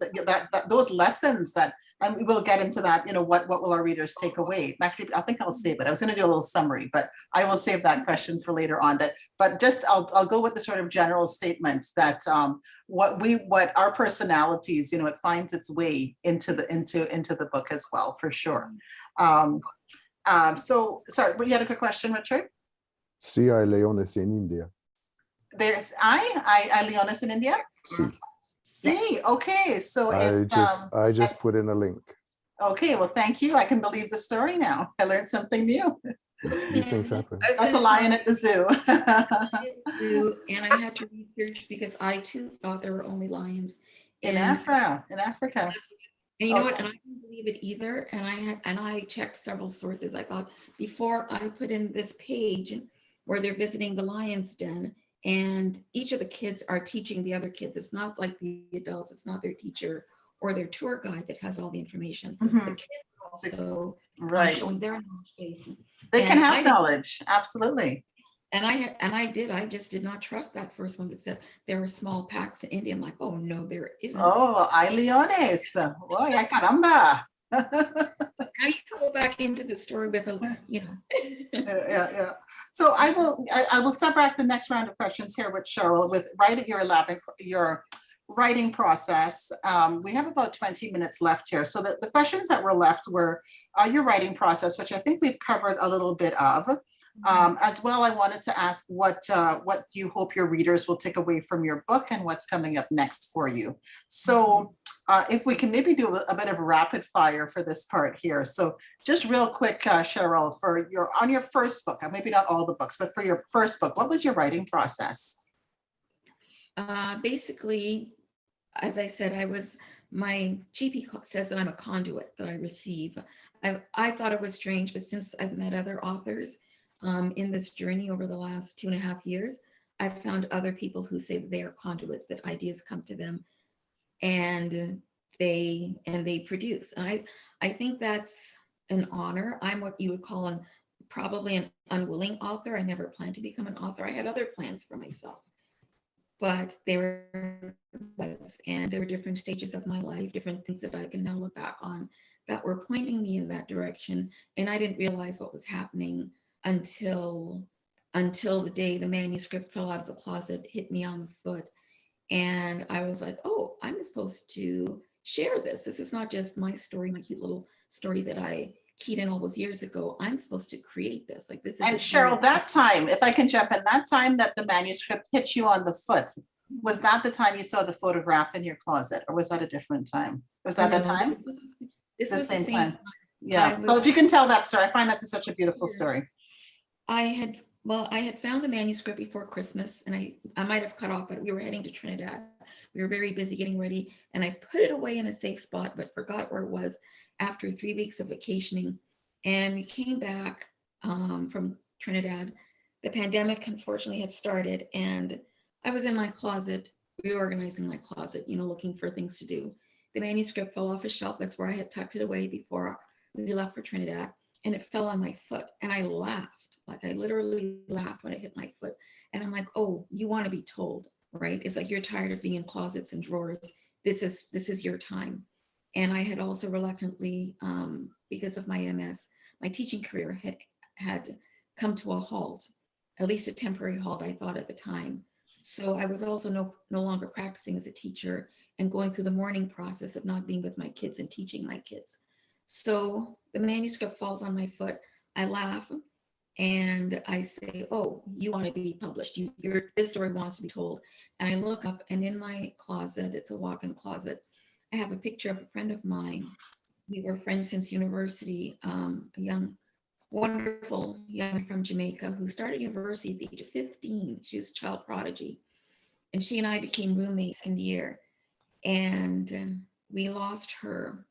those lessons that, and we will get into that, you know, what will our readers take away? Actually, I think I'll save it. I was going to do a little summary, but I will save that question for later on. But just I'll go with the sort of general statement that what our personalities, you know, it finds its way into the book as well, for sure. So sorry, you had a quick question, Richard? Sí, hay leones en India. There's Leonis in India. Sí. See, okay, so I just put in a link. okay, well, thank you. I can believe the story now. I learned something new. These things happen. I was That's a gonna lion tell at the zoo. you, and I had to research because I too thought there were only lions In Africa, And you know what? Okay. And I didn't believe it either. And I checked several sources. I thought before I put in this page where they're visiting the lion's den, and each of the kids are teaching the other kids. It's not like the adults. It's not their teacher or their tour guide that has all the information. Mhm. The kids are also Right. showing their knowledge base. They can And have knowledge. Absolutely. I just did not trust that first one that said there were small packs in India. I'm like, oh no, there isn't. Oh, well, hay leones. Oh, ya caramba. Now you go back into the story with a, you know. Yeah. So I will step back the next round of questions here with Cheryl with your writing process. We have about 20 minutes left here. So the questions that were left were your writing process, which I think we've covered a little bit of. As well, I wanted to ask what you hope your readers will take away from your book and what's coming up next for you. So if we can maybe do a bit of rapid fire for this part here. So just real quick, Cheryl, on your first book, maybe not all the books, but for your first book, what was your writing process? Basically, as I said, my GP says that I'm a conduit, that I receive. I thought it was strange, but since I've met other authors in this journey over the last 2.5 years, I've found other people who say that they are conduits, that ideas come to them and they produce. And I think that's an honor. I'm what you would call probably an unwilling author. I never planned to become an author. I had other plans for myself, but there were different stages of my life, different things that I can now look back on that were pointing me in that direction. And I didn't realize what was happening until the day the manuscript fell out of the closet, hit me on the foot. And I was like, oh, I'm supposed to share this. This is not just my story, my cute little story that I keyed in all those years ago. I'm supposed to create this. Like, this is. And Cheryl, that time, if I can jump in, that time that the manuscript hit you on the foot, was that the time you saw the photograph in your closet, or was that a different time? Was that the time? This was the same time. Yeah. So if you can tell that story, I find that's such a beautiful story. I had found the manuscript before Christmas, and I might have cut off, but we were heading to Trinidad. We were very busy getting ready, and I put it away in a safe spot, but forgot where it was after 3 weeks of vacationing. And we came back from Trinidad. The pandemic, unfortunately, had started, and I was in my closet, reorganizing my closet, looking for things to do. The manuscript fell off a shelf. That's where I had tucked it away before we left for Trinidad, and it fell on my foot, and I laughed. Like, I literally laughed when it hit my foot. And I'm like, oh, you want to be told, right? It's like, you're tired of being in closets and drawers. This is your time. And I had also reluctantly, because of my MS, my teaching career had come to a halt, at least a temporary halt, I thought at the time. So I was also no longer practicing as a teacher and going through the mourning process of not being with my kids and teaching my kids. So the manuscript falls on my foot. I laugh. And I say, oh, you want to be published. This story wants to be told. And I look up, and in my closet, it's a walk-in closet, I have a picture of a friend of mine. We were friends since university, a young, wonderful young man from Jamaica who started university at the age of 15. She was a child prodigy. And she and I became roommates in the year. And we lost her.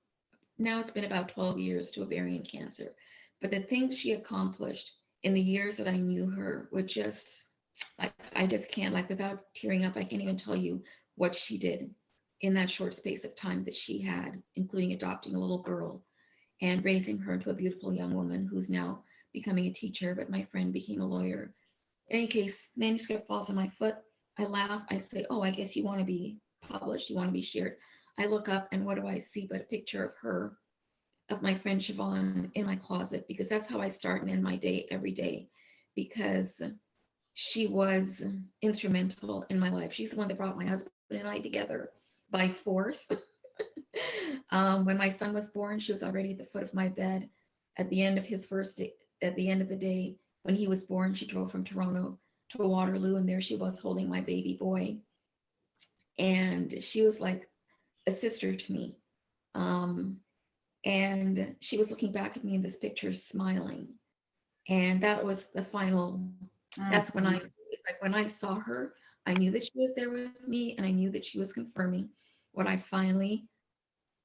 Now it's been about 12 years to ovarian cancer. But the things she accomplished in the years that I knew her were just like, I just can't, like, without tearing up, I can't even tell you what she did in that short space of time that she had, including adopting a little girl and raising her into a beautiful young woman who's now becoming a teacher, but my friend became a lawyer. In any case, manuscript falls on my foot. I laugh. I say, oh, I guess you want to be published. You want to be shared. I look up and what do I see but a picture of her, of my friend Siobhan, in my closet, because that's how I start and end my day every day, because she was instrumental in my life. She's the one that brought my husband and I together by force. When my son was born, she was already at the foot of my bed. At the end of his first day, at the end of the day, when he was born, she drove from Toronto to Waterloo, and there she was holding my baby boy. And she was like a sister to me. And she was looking back at me in this picture, smiling. And that was the final, that's when it's like when I saw her, I knew that she was there with me, and I knew that she was confirming what I finally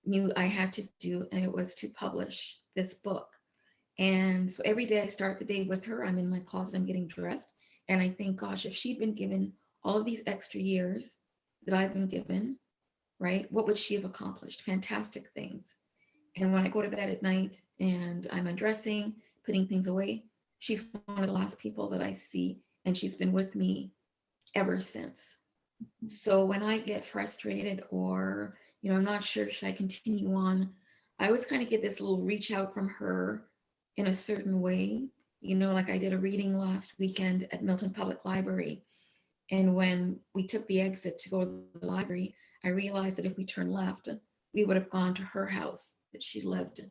knew I had to do, and it was to publish this book. And so every day I start the day with her. I'm in my closet, I'm getting dressed, and I think, gosh, if she'd been given all of these extra years that I've been given, right, what would she have accomplished? Fantastic things. And when I go to bed at night and I'm undressing, putting things away, she's one of the last people that I see, and she's been with me ever since. So when I get frustrated or, I'm not sure, should I continue on? I always kind of get this little reach out from her in a certain way, like I did a reading last weekend at Milton Public Library. And when we took the exit to go to the library, I realized that if we turned left, we would have gone to her house that she lived in.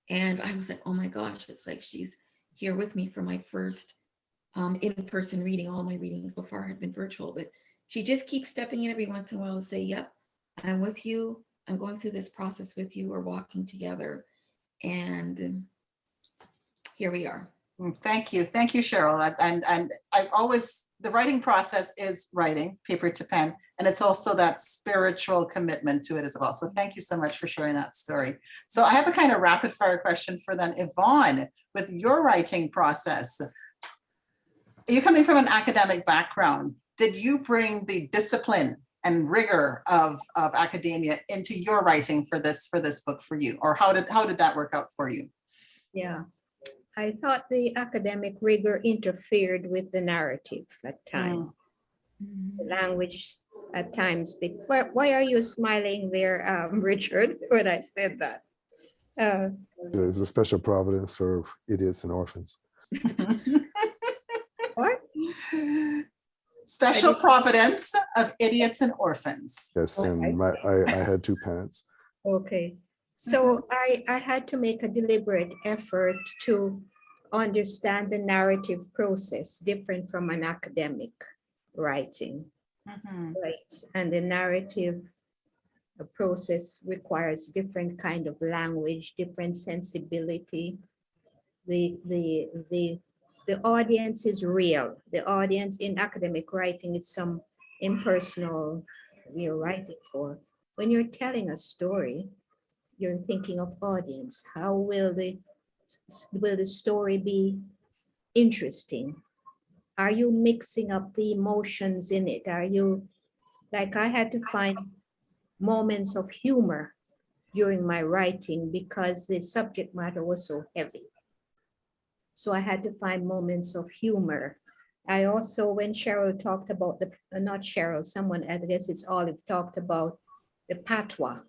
And I was like, oh my gosh, it's like she's here with me for my first in-person reading. All my readings so far have been virtual, but she just keeps stepping in every once in a while to say, yep, I'm with you. I'm going through this process with you. We're walking together. And here we are. Thank you. Thank you, Cheryl. And I've always, the writing process is writing paper to pen, and it's also that spiritual commitment to it as well. So thank you so much for sharing that story. So I have a kind of rapid fire question for then Yvonne, with your writing process. You coming from an academic background, did you bring the discipline and rigor of academia into your writing for this book for you? Or how did that work out for you? Yeah. I thought the academic rigor interfered with the narrative at times. The language at times. Why are you smiling there, Richard, when I said that? There's a special providence for idiots and orphans. What? Special providence of idiots and orphans. Yes, Okay. and I had two parents. Okay. So I had to make a deliberate effort to understand the narrative process, different from an academic writing, right? And the narrative process requires different kind of language, different sensibility. The audience is real. The audience in academic writing is some impersonal you're writing for. When you're telling a story, you're thinking of audience. How will the story be interesting? Are you mixing up the emotions in it? Are you, like, I had to find moments of humor during my writing because the subject matter was so heavy. So I had to find moments of humor. I also, when Cheryl talked about not Cheryl, someone, I guess it's Olive, talked about the patois.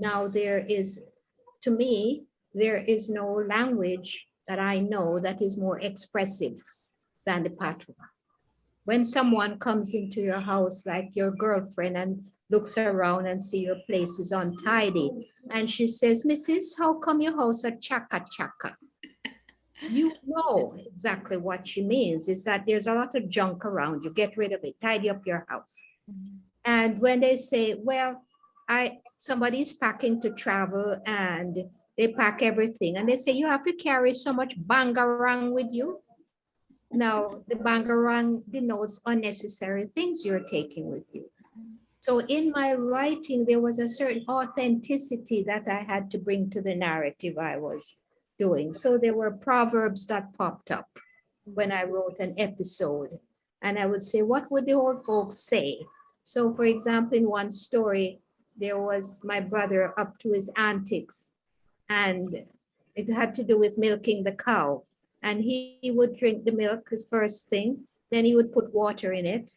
Now to me, there is no language that I know that is more expressive than the patois. When someone comes into your house, like your girlfriend, and looks around and see your place is untidy, and she says, Mrs., how come your house a chaka chaka? You know exactly what she means, is that there's a lot of junk around you, get rid of it, tidy up your house. And when they say, well, somebody's packing to travel and they pack everything, and they say, you have to carry so much bangarang with you. Now, the bangarang denotes unnecessary things you're taking with you. So in my writing, there was a certain authenticity that I had to bring to the narrative I was doing. So there were proverbs that popped up, when I wrote an episode. And I would say, what would the old folks say? So for example, in one story, there was my brother up to his antics, and it had to do with milking the cow. And he would drink the milk as first thing, then he would put water in it.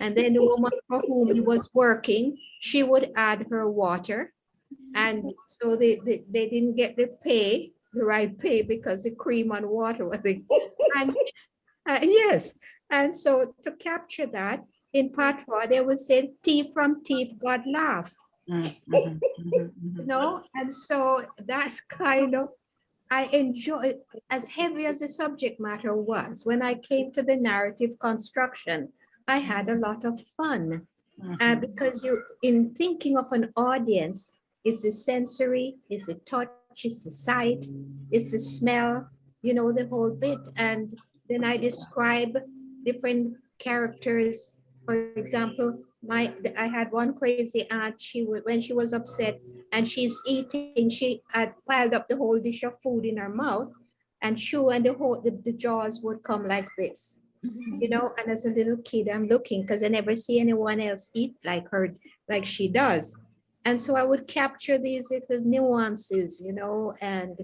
And then the woman for whom he was working, she would add her water. And so they didn't get the right pay, because the cream and water was the, and yes. And so to capture that, in patois, they would say, thief from thief, God laugh. You know, and so that's kind of, I enjoy, as heavy as the subject matter was, when I came to the narrative construction, I had a lot of fun. Because you, in thinking of an audience, it's the sensory, it's the touch, it's the sight, it's the smell, you know, the whole bit. And then I describe different characters. For example, I had one crazy aunt. She would, when she was upset and she's eating, she had piled up the whole dish of food in her mouth, and the jaws would come like this. You know, and as a little kid, I'm looking because I never see anyone else eat like her, like she does. And so I would capture these little nuances, you know, and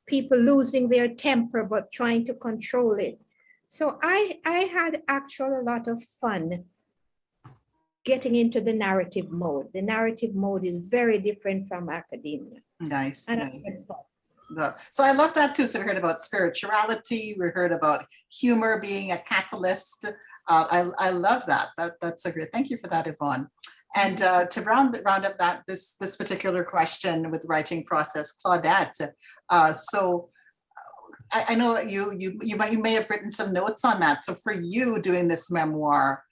people losing their temper, but trying to control it. So I had actually a lot of fun getting into the narrative mode. The narrative mode is very different from academia. Nice, And I nice. had fun. So I love that too. So we heard about spirituality, we heard about humor being a catalyst. I love that. That's a great, thank you for that, Yvonne. And to round up that this particular question with writing process, Claudette. So I know you may have written some notes on that. So for you doing this memoir,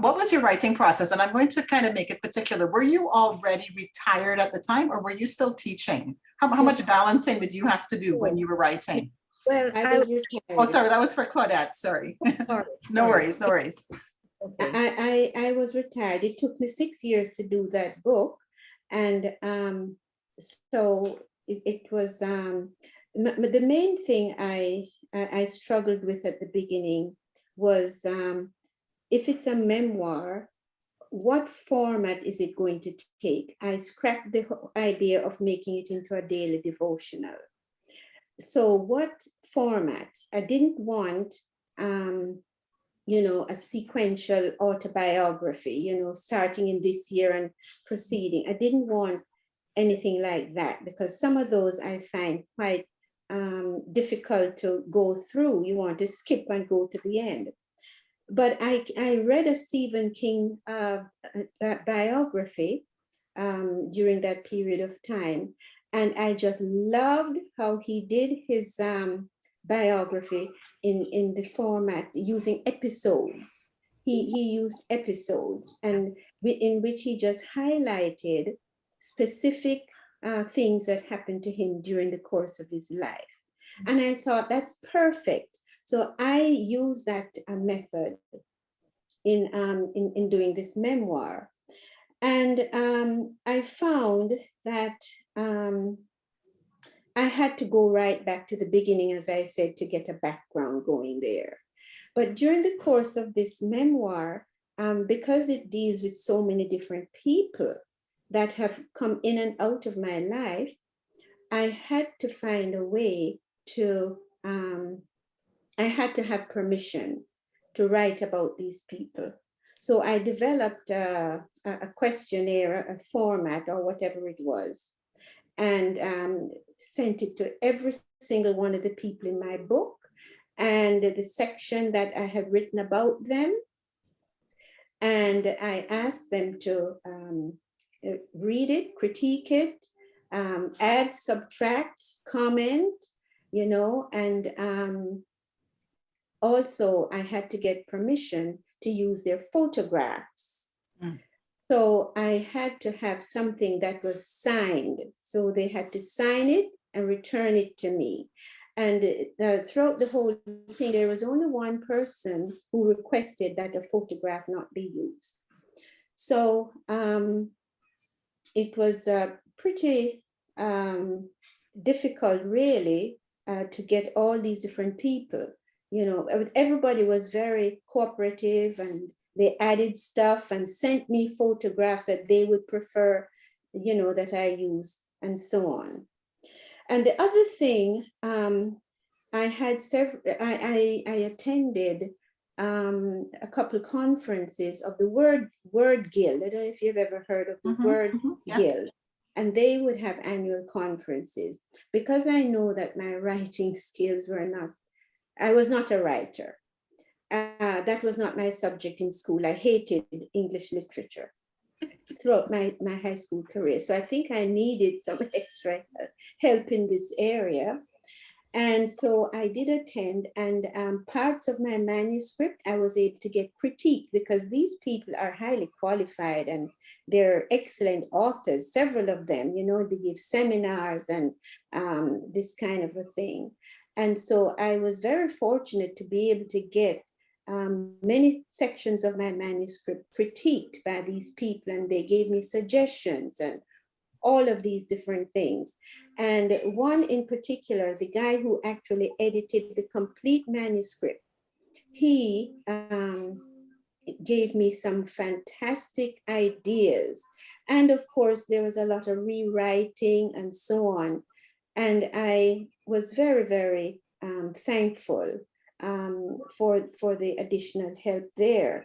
what was your writing process? And I'm going to kind of make it particular. Were you already retired at the time, or were you still teaching? How much balancing did you have to do when you were writing? Well, I was retired. Oh, sorry, that was for Claudette. Sorry. sorry. No worries, no worries. Okay. I was retired. It took me 6 years to do that book. And so it was, the main thing I struggled with at the beginning was, if it's a memoir, what format is it going to take? I scrapped the idea of making it into a daily devotional. So what format? I didn't want, you know, a sequential autobiography, you know, starting in this year and proceeding. I didn't want anything like that, because some of those I find quite difficult to go through. You want to skip and go to the end. But I read a Stephen King biography during that period of time, and I just loved how he did his biography in the format using episodes. He used episodes, and in which he just highlighted specific things that happened to him during the course of his life. And I thought that's perfect. So I use that method in doing this memoir. And I found that I had to go right back to the beginning, as I said, to get a background going there. But during the course of this memoir, because it deals with so many different people that have come in and out of my life, I had to find a way to, I had to have permission to write about these people. So I developed a questionnaire, a format, or whatever it was, and sent it to every single one of the people in my book and the section that I have written about them. And I asked them to read it, critique it, add, subtract, comment, you know, and also I had to get permission to use their photographs. So I had to have something that was signed. So they had to sign it and return it to me. And throughout the whole thing, there was only one person who requested that a photograph not be used. So it was pretty difficult, really, to get all these different people everybody was very cooperative, and they added stuff and sent me photographs that they would prefer, that I use, and so on. And the other thing, I had several, I attended a couple of conferences of the Word Guild. I don't know if you've ever heard of the Word Yes. Guild. And they would have annual conferences. Because I know that my writing skills I was not a writer. That was not my subject in school. I hated English literature throughout my high school career. So I think I needed some extra help in this area. And so I did attend, and parts of my manuscript I was able to get critiqued, because these people are highly qualified and they're excellent authors, several of them, they give seminars and this kind of a thing. And so I was very fortunate to be able to get many sections of my manuscript critiqued by these people, and they gave me suggestions and all of these different things. And one in particular, the guy who actually edited the complete manuscript, he gave me some fantastic ideas. And of course, there was a lot of rewriting and so on. And I was very, very thankful for the additional help there.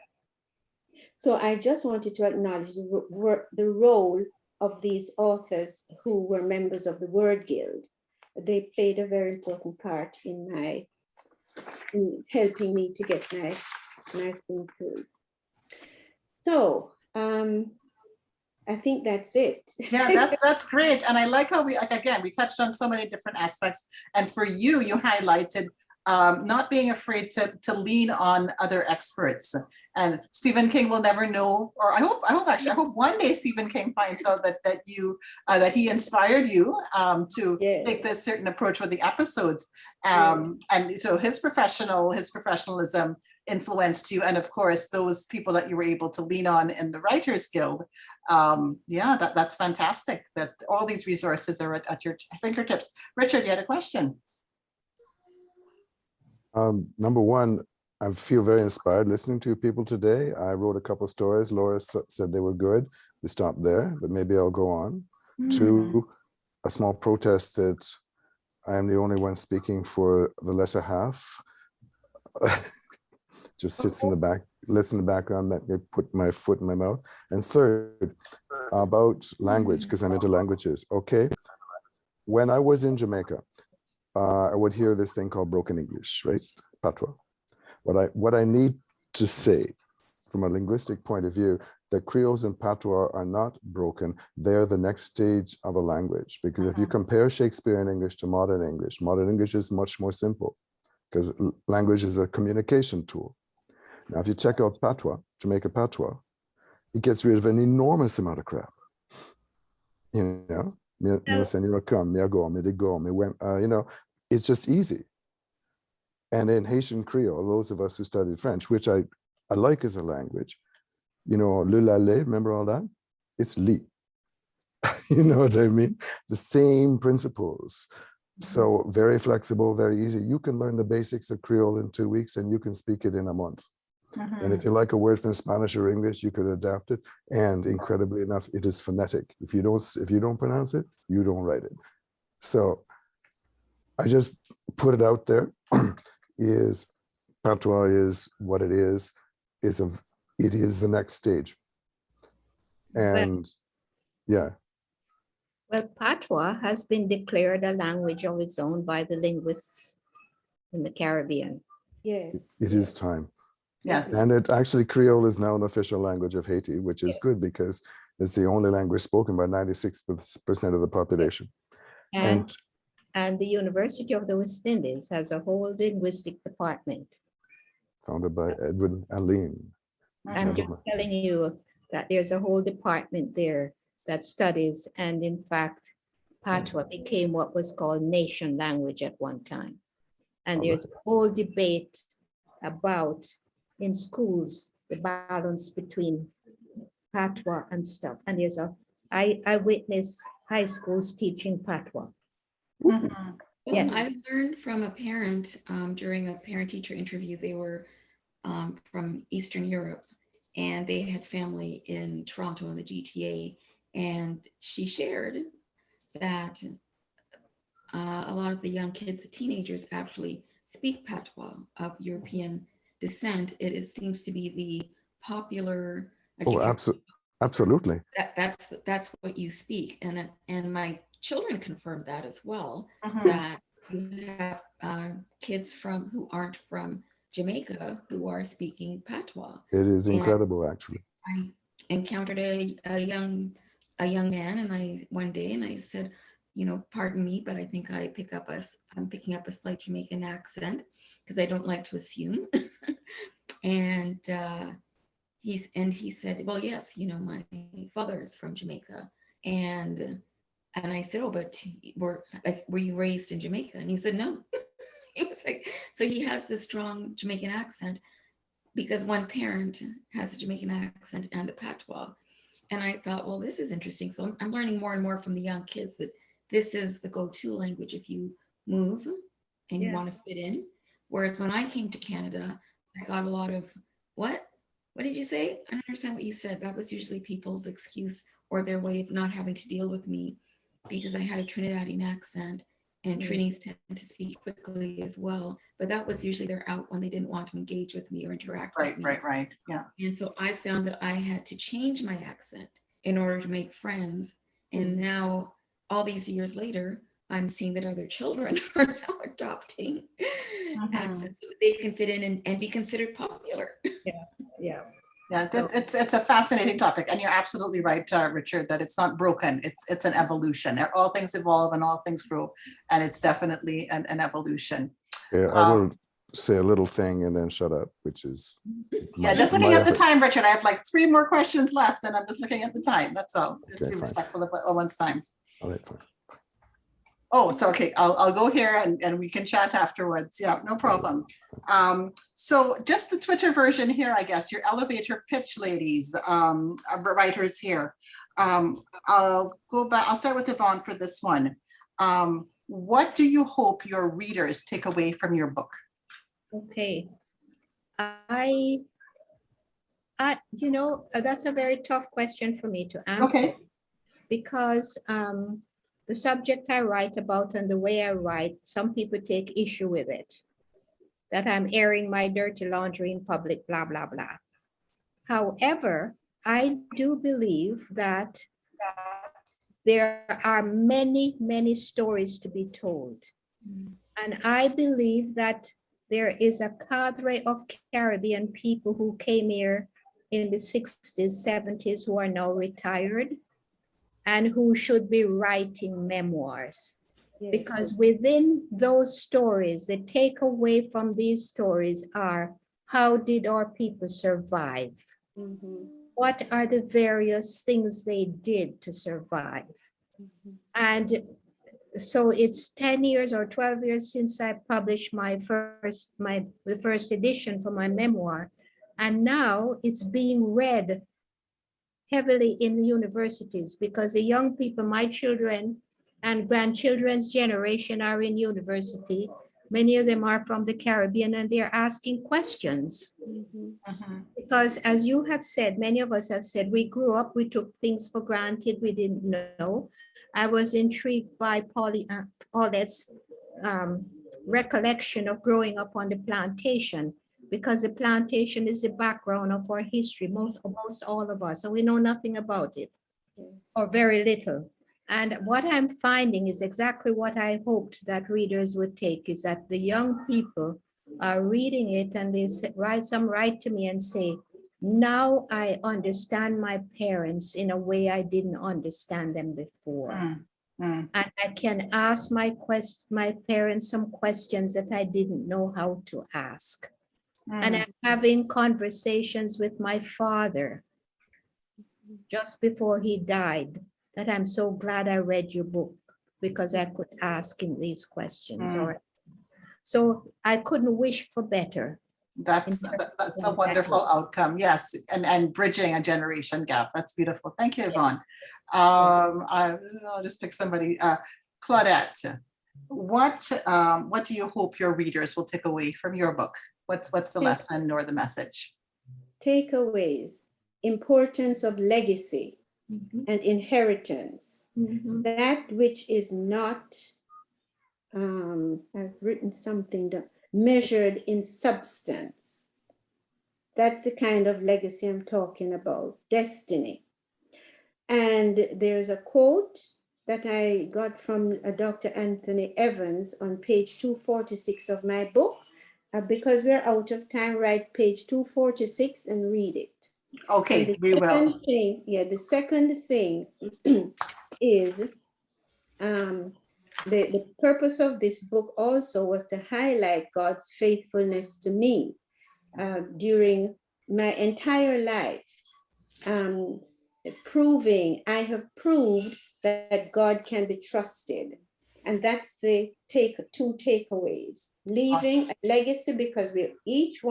So I just wanted to acknowledge the role of these authors who were members of the Word Guild. They played a very important part in helping me to get my thing through. So I think that's it. Yeah, that's great. And I like how we touched on so many different aspects. And for you, you highlighted not being afraid to lean on other experts. And Stephen King will never know, or I hope one day Stephen King finds out that he inspired you to take this certain approach with the episodes. And so his professionalism influenced you, and of course those people that you were able to lean on in the Writers Guild. That's fantastic that all these resources are at your fingertips. Richard, you had a question. Number one, I feel very inspired listening to people today. I wrote a couple stories. Laura said they were good. We stopped there, but maybe I'll go on. To a small protest that I am the only one speaking for the lesser half. Just sits in the back, listen in the background, let me put my foot in my mouth. And third, about language, because I'm into languages. Okay, when I was in Jamaica, I would hear this thing called broken English, right? Patois. What I need to say from a linguistic point of view, that Creoles and Patois are not broken. They're the next stage of a language. Because if you compare Shakespearean English to modern English is much more simple, because language is a communication tool. Now, if you check out Patois, Jamaica Patois, it gets rid of an enormous amount of crap. It's just easy. And in Haitian Creole, those of us who studied French, which I like as a language, le lalé, remember all that? It's li. You know what I mean? The same principles. So very flexible, very easy. You can learn the basics of Creole in 2 weeks and you can speak it in a month. And if you like a word from Spanish or English, you could adapt it. And incredibly enough, it is phonetic. If you don't pronounce it, you don't write it. So I just put it out there. Is Patois is what it is. It is the next stage. And Well, Patois has been declared a language of its own by the linguists in the Caribbean. Yes. It is time. Yes. And it actually, Creole is now an official language of Haiti, which is good because it's the only language spoken by 96% of the population. And the University of the West Indies has a whole linguistic department. Founded by Edwin Aline. I'm just telling you that there's a whole department there that studies, and in fact, Patois became what was called nation language at one time. And there's a whole debate about in schools, the balance between Patois and stuff. And there's I witnessed high schools teaching Patois. Well, Yes. I learned from a parent during a parent-teacher interview. They were from Eastern Europe, and they had family in Toronto in the GTA. And she shared that a lot of the young kids, the teenagers, actually speak patois of European descent. Seems to be the popular. Like Oh, if you're absolutely. that's what you speak, and my children confirmed that as well. Mhm. That you have kids who aren't from Jamaica who are speaking patois. It is And incredible, actually. I encountered a young man, and one day, and I said, pardon me, but I think I'm picking up a slight Jamaican accent because I don't like to assume. And he said, well, yes, my father is from Jamaica. And I said, oh, but were you raised in Jamaica? And he said, no. He was like, so he has this strong Jamaican accent because one parent has a Jamaican accent and the patois. And I thought, well, this is interesting. So I'm learning more and more from the young kids that this is the go-to language if you move and you want to fit in. Whereas when I came to Canada, I got a lot of, what? What did you say? I don't understand what you said. That was usually people's excuse or their way of not having to deal with me because I had a Trinidadian accent, and Trinis tend to speak quickly as well. But that was usually their out when they didn't want to engage with me or interact with me. Right. Yeah. And so I found that I had to change my accent in order to make friends. And now, all these years later, I'm seeing that other children are now adopting accents so that they can fit in and be considered popular. Yeah. Yeah, it's a fascinating topic, and you're absolutely right, Richard, that it's not broken. It's an evolution. All things evolve and all things grow, and it's definitely an evolution. Yeah, I will say a little thing and then shut up, which is just looking at the time, Richard. I have like 3 more questions left, and I'm just looking at the time. That's all. Just be respectful of one's time. All right, fine. Oh, so okay, I'll go here and we can chat afterwards. Yeah, no problem. So just the Twitter version here, I guess, your elevator pitch ladies, writers here. I'll go back, I'll start with Yvonne for this one. What do you hope your readers take away from your book? Okay. That's a very tough question for me to answer. Okay. Because the subject I write about and the way I write, some people take issue with it, that I'm airing my dirty laundry in public, blah, blah, blah. However, I do believe that there are many, many stories to be told. And I believe that there is a cadre of Caribbean people who came here in the 60s, 70s, who are now retired, and who should be writing memoirs. Because within those stories, the takeaway from these stories are, how did our people survive? What are the various things they did to survive? And so it's 10 years or 12 years since I published the first edition for my memoir. And now it's being read heavily in the universities because the young people, my children and grandchildren's generation, are in university. Many of them are from the Caribbean, and they're asking questions. Because as you have said, many of us have said, we grew up, we took things for granted, we didn't know. I was intrigued by Paulette's recollection of growing up on the plantation, because the plantation is the background of our history, most all of us, and we know nothing about it, or very little. And what I'm finding is exactly what I hoped that readers would take, is that the young people are reading it and they write to me and say, now I understand my parents in a way I didn't understand them before. And I can ask my parents some questions that I didn't know how to ask. And I'm having conversations with my father just before he died, that I'm so glad I read your book, because I could ask him these questions. So I couldn't wish for better. That's a wonderful outcome. Yes, and bridging a generation gap. That's beautiful. Thank you, Yvonne. I'll just pick somebody. Claudette, what do you hope your readers will take away from your book? What's the lesson or the message? Takeaways: importance of legacy and inheritance. That which is not, I've written something that measured in substance. That's the kind of legacy I'm talking about, destiny. And there's a quote that I got from Dr. Anthony Evans on page 246 of my book. Because we're out of time, write page 246 and read it. Okay, we will. The second thing is the purpose of this book also was to highlight God's faithfulness to me during my entire life. I have proved that God can be trusted. And that's the two takeaways. Leaving a legacy, because we each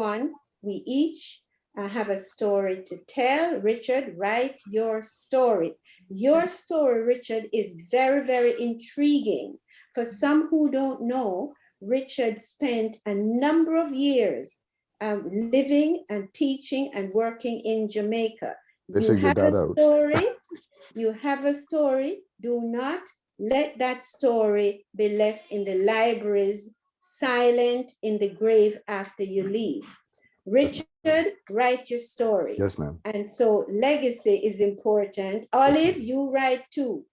have a story to tell. Richard, write your story. Your story, Richard, is very, very intriguing. For some who don't know, Richard spent a number of years living and teaching and working in Jamaica. You have a story. You have a story. Do not let that story be left in the libraries, silent in the grave after you leave. Richard, write your story. Yes, ma'am. And so legacy is important. Olive, you write too.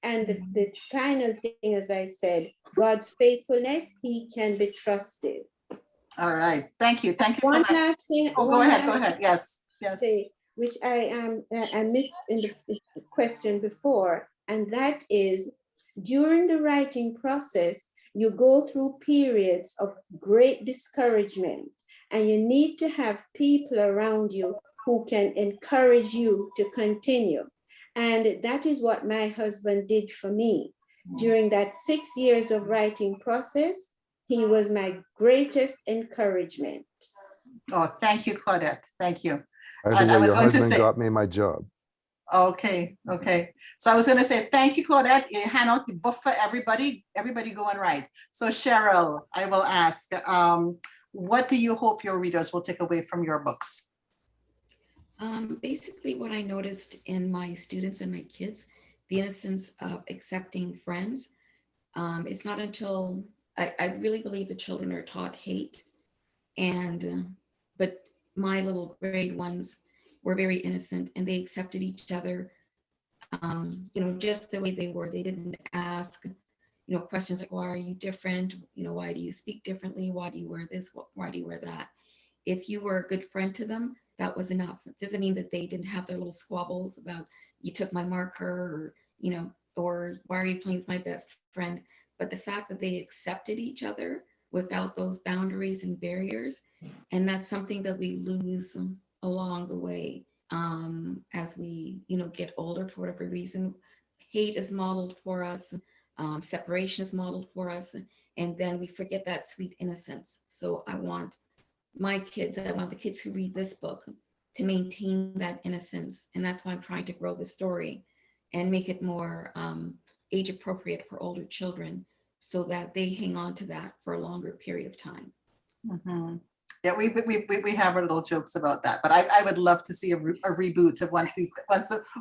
And the final thing, as I said, God's faithfulness, he can be trusted. All right. Thank you. Thank you. One last thing. Oh, go ahead. Go ahead. Yes. Yes. Which I missed in the question before, and that is, during the writing process, you go through periods of great discouragement, and you need to have people around you who can encourage you to continue. And that is what my husband did for me. During that 6 years of writing process, he was my greatest encouragement. Oh, thank you, Claudette. Thank you. By the way, your husband got me my job. Okay, okay. So I was going to say, thank you, Claudette. You hand out the book for everybody. Everybody go and write. So Cheryl, I will ask, what do you hope your readers will take away from your books? Basically, what I noticed in my students and my kids, the innocence of accepting friends. It's not until I really believe the children are taught hate, and but my little grade ones were very innocent, and they accepted each other, just the way they were. They didn't ask, questions like, why are you different? Why do you speak differently? Why do you wear this? Why do you wear that? If you were a good friend to them, that was enough. It doesn't mean that they didn't have their little squabbles about, you took my marker, or why are you playing with my best friend? But the fact that they accepted each other without those boundaries and barriers, and that's something that we lose along the way as we, get older for whatever reason. Hate is modeled for us, separation is modeled for us, and then we forget that sweet innocence. So I want the kids who read this book to maintain that innocence, and that's why I'm trying to grow the story and make it more age appropriate for older children, so that they hang on to that for a longer period of time. Mm-hmm. Yeah, we have our little jokes about that, but I would love to see a reboot of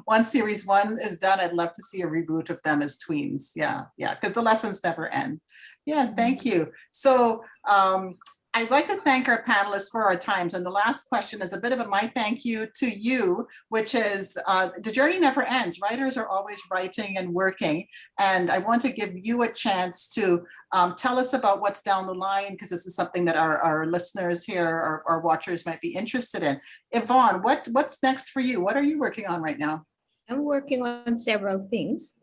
once series 1 is done. I'd love to see a reboot of them as tweens. Yeah, because the lessons never end. Yeah, thank you. So I'd like to thank our panelists for our times. And the last question is a bit of my thank you to you, which is the journey never ends. Writers are always writing and working. And I want to give you a chance to tell us about what's down the line, because this is something that our listeners here, our watchers might be interested in. Yvonne, what's next for you? What are you working on right now? I'm working on several things,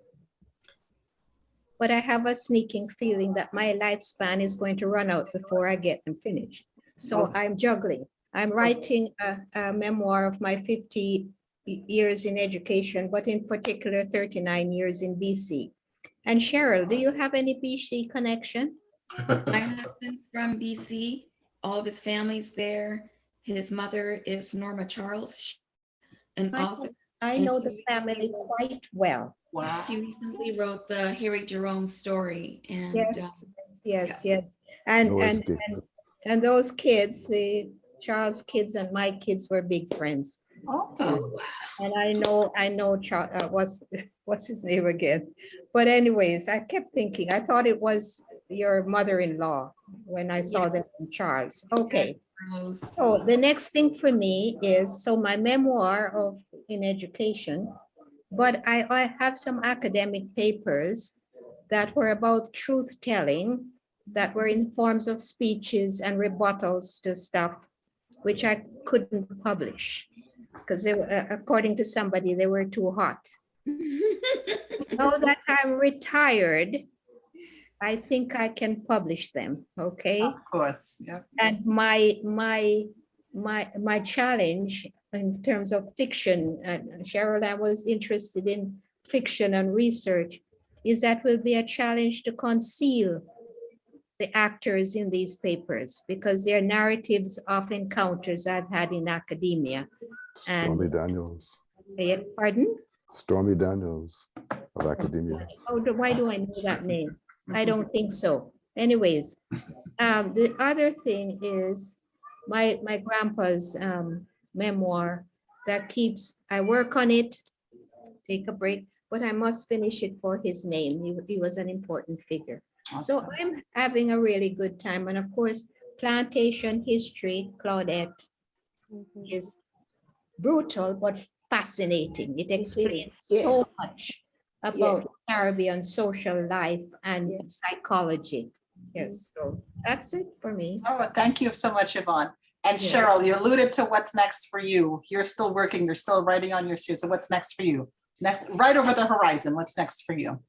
but I have a sneaking feeling that my lifespan is going to run out before I get them finished. So I'm juggling. I'm writing a memoir of my 50 years in education, but in particular 39 years in BC. And Cheryl, do you have any BC connection? My husband's from BC. All of his family's there. His mother is Norma Charles, an author. I know the family quite well. Wow. She recently wrote the Harry Jerome story, and Yes. And OST. and those kids, Charles' kids and my kids were big friends. Okay. oh wow. And I know Charles, what's his name again? But anyways, I kept thinking, I thought it was your mother-in-law when I saw that in Charles. Okay. So the next thing for me is, so my memoir of in education, but I have some academic papers that were about truth telling, that were in forms of speeches and rebuttals to stuff which I couldn't publish because they were, according to somebody, they were too hot. Now that I'm retired, I think I can publish them, okay? Of course, yeah. And my challenge in terms of fiction, and Cheryl, I was interested in fiction and research, is that will be a challenge to conceal the actors in these papers because they're narratives of encounters I've had in academia. Stormy Daniels. Pardon? Stormy Daniels of academia. Oh, why do I know that name? I don't think so. Anyways, the other thing is my grandpa's memoir that keeps, I work on it, take a break, but I must finish it for his name. He was an important figure. So Awesome. I'm having a really good time. And of course, plantation history, Claudette, is brutal, but fascinating. It explains so yes. much about Caribbean social life and Yes. psychology. Yes, so that's it for me. Oh, thank you so much, Yvonne. And Yeah. Cheryl, you alluded to what's next for you. You're still working, you're still writing on your series. So what's next for you? Next, right over the horizon, what's next for you?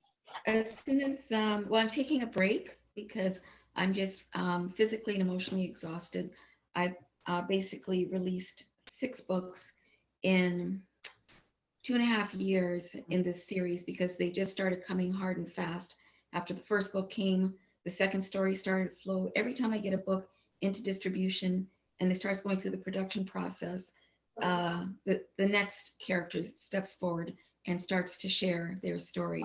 As soon as, well, I'm taking a break because I'm just physically and emotionally exhausted. I basically released 6 books in 2.5 years in this series because they just started coming hard and fast. After the first book came, the second story started to flow. Every time I get a book into distribution and it starts going through the production process, the next character steps forward and starts to share their story.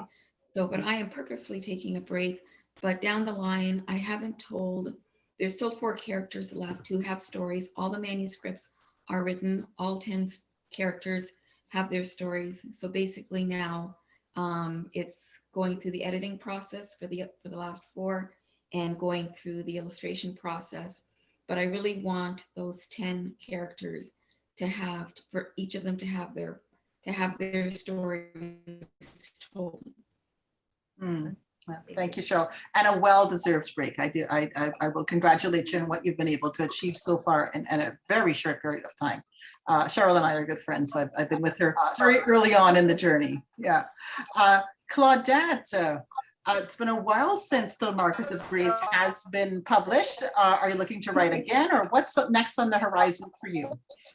So, but I am purposefully taking a break, but down the line, I haven't told, there's still 4 characters left who have stories. All the manuscripts are written, all 10 characters have their stories. So basically now it's going through the editing process for the last 4 and going through the illustration process. But I really want those 10 characters to have, for each of them to have their stories told. Well, thank you, Cheryl, and a well-deserved break. I will congratulate you on what you've been able to achieve so far in a very short period of time. Cheryl and I are good friends. I've been with her very early on in the journey. Yeah. Claudette, it's been a while since The Market of Grace has been published. Are you looking to write again, or what's next on the horizon for you?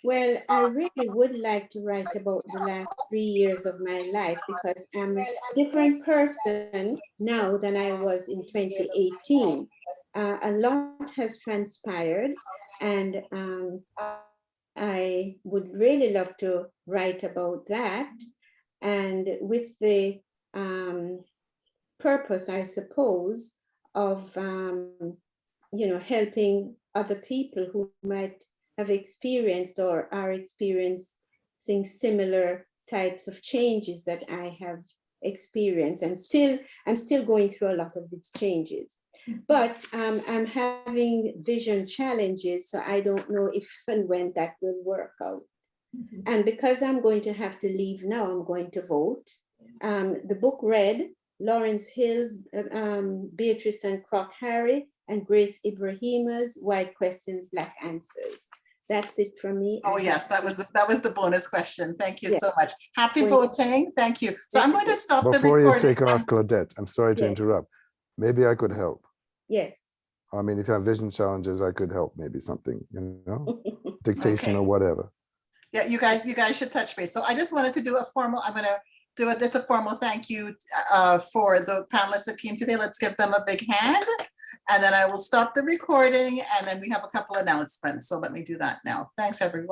Well, I really would like to write about the last 3 years of my life because I'm a different person now than I was in 2018. A lot has transpired, and I would really love to write about that. And with the purpose, I suppose, of helping other people who might have experienced or are experiencing similar types of changes that I have experienced, and I'm still going through a lot of these changes. But I'm having vision challenges, so I don't know if and when that will work out. And because I'm going to have to leave now, I'm going to vote. The book read Lawrence Hill's Beatrice and Croc Harry and Grace Ibrahima's White Questions, Black Answers. That's it from me. Oh yes, that was the bonus question. Thank you so much. Happy Thank voting. Thank you. So I'm going to stop the Before recording. you take off, Claudette, I'm sorry to interrupt. Maybe I could help. Yes. I mean, if you have vision challenges, I could help, maybe something, dictation or whatever. Yeah, you guys should touch base. So I just wanted to do a formal, I'm going to do it. There's a formal thank you for the panelists that came today. Let's give them a big hand. And then I will stop the recording, and then we have a couple announcements. So let me do that now. Thanks, everyone.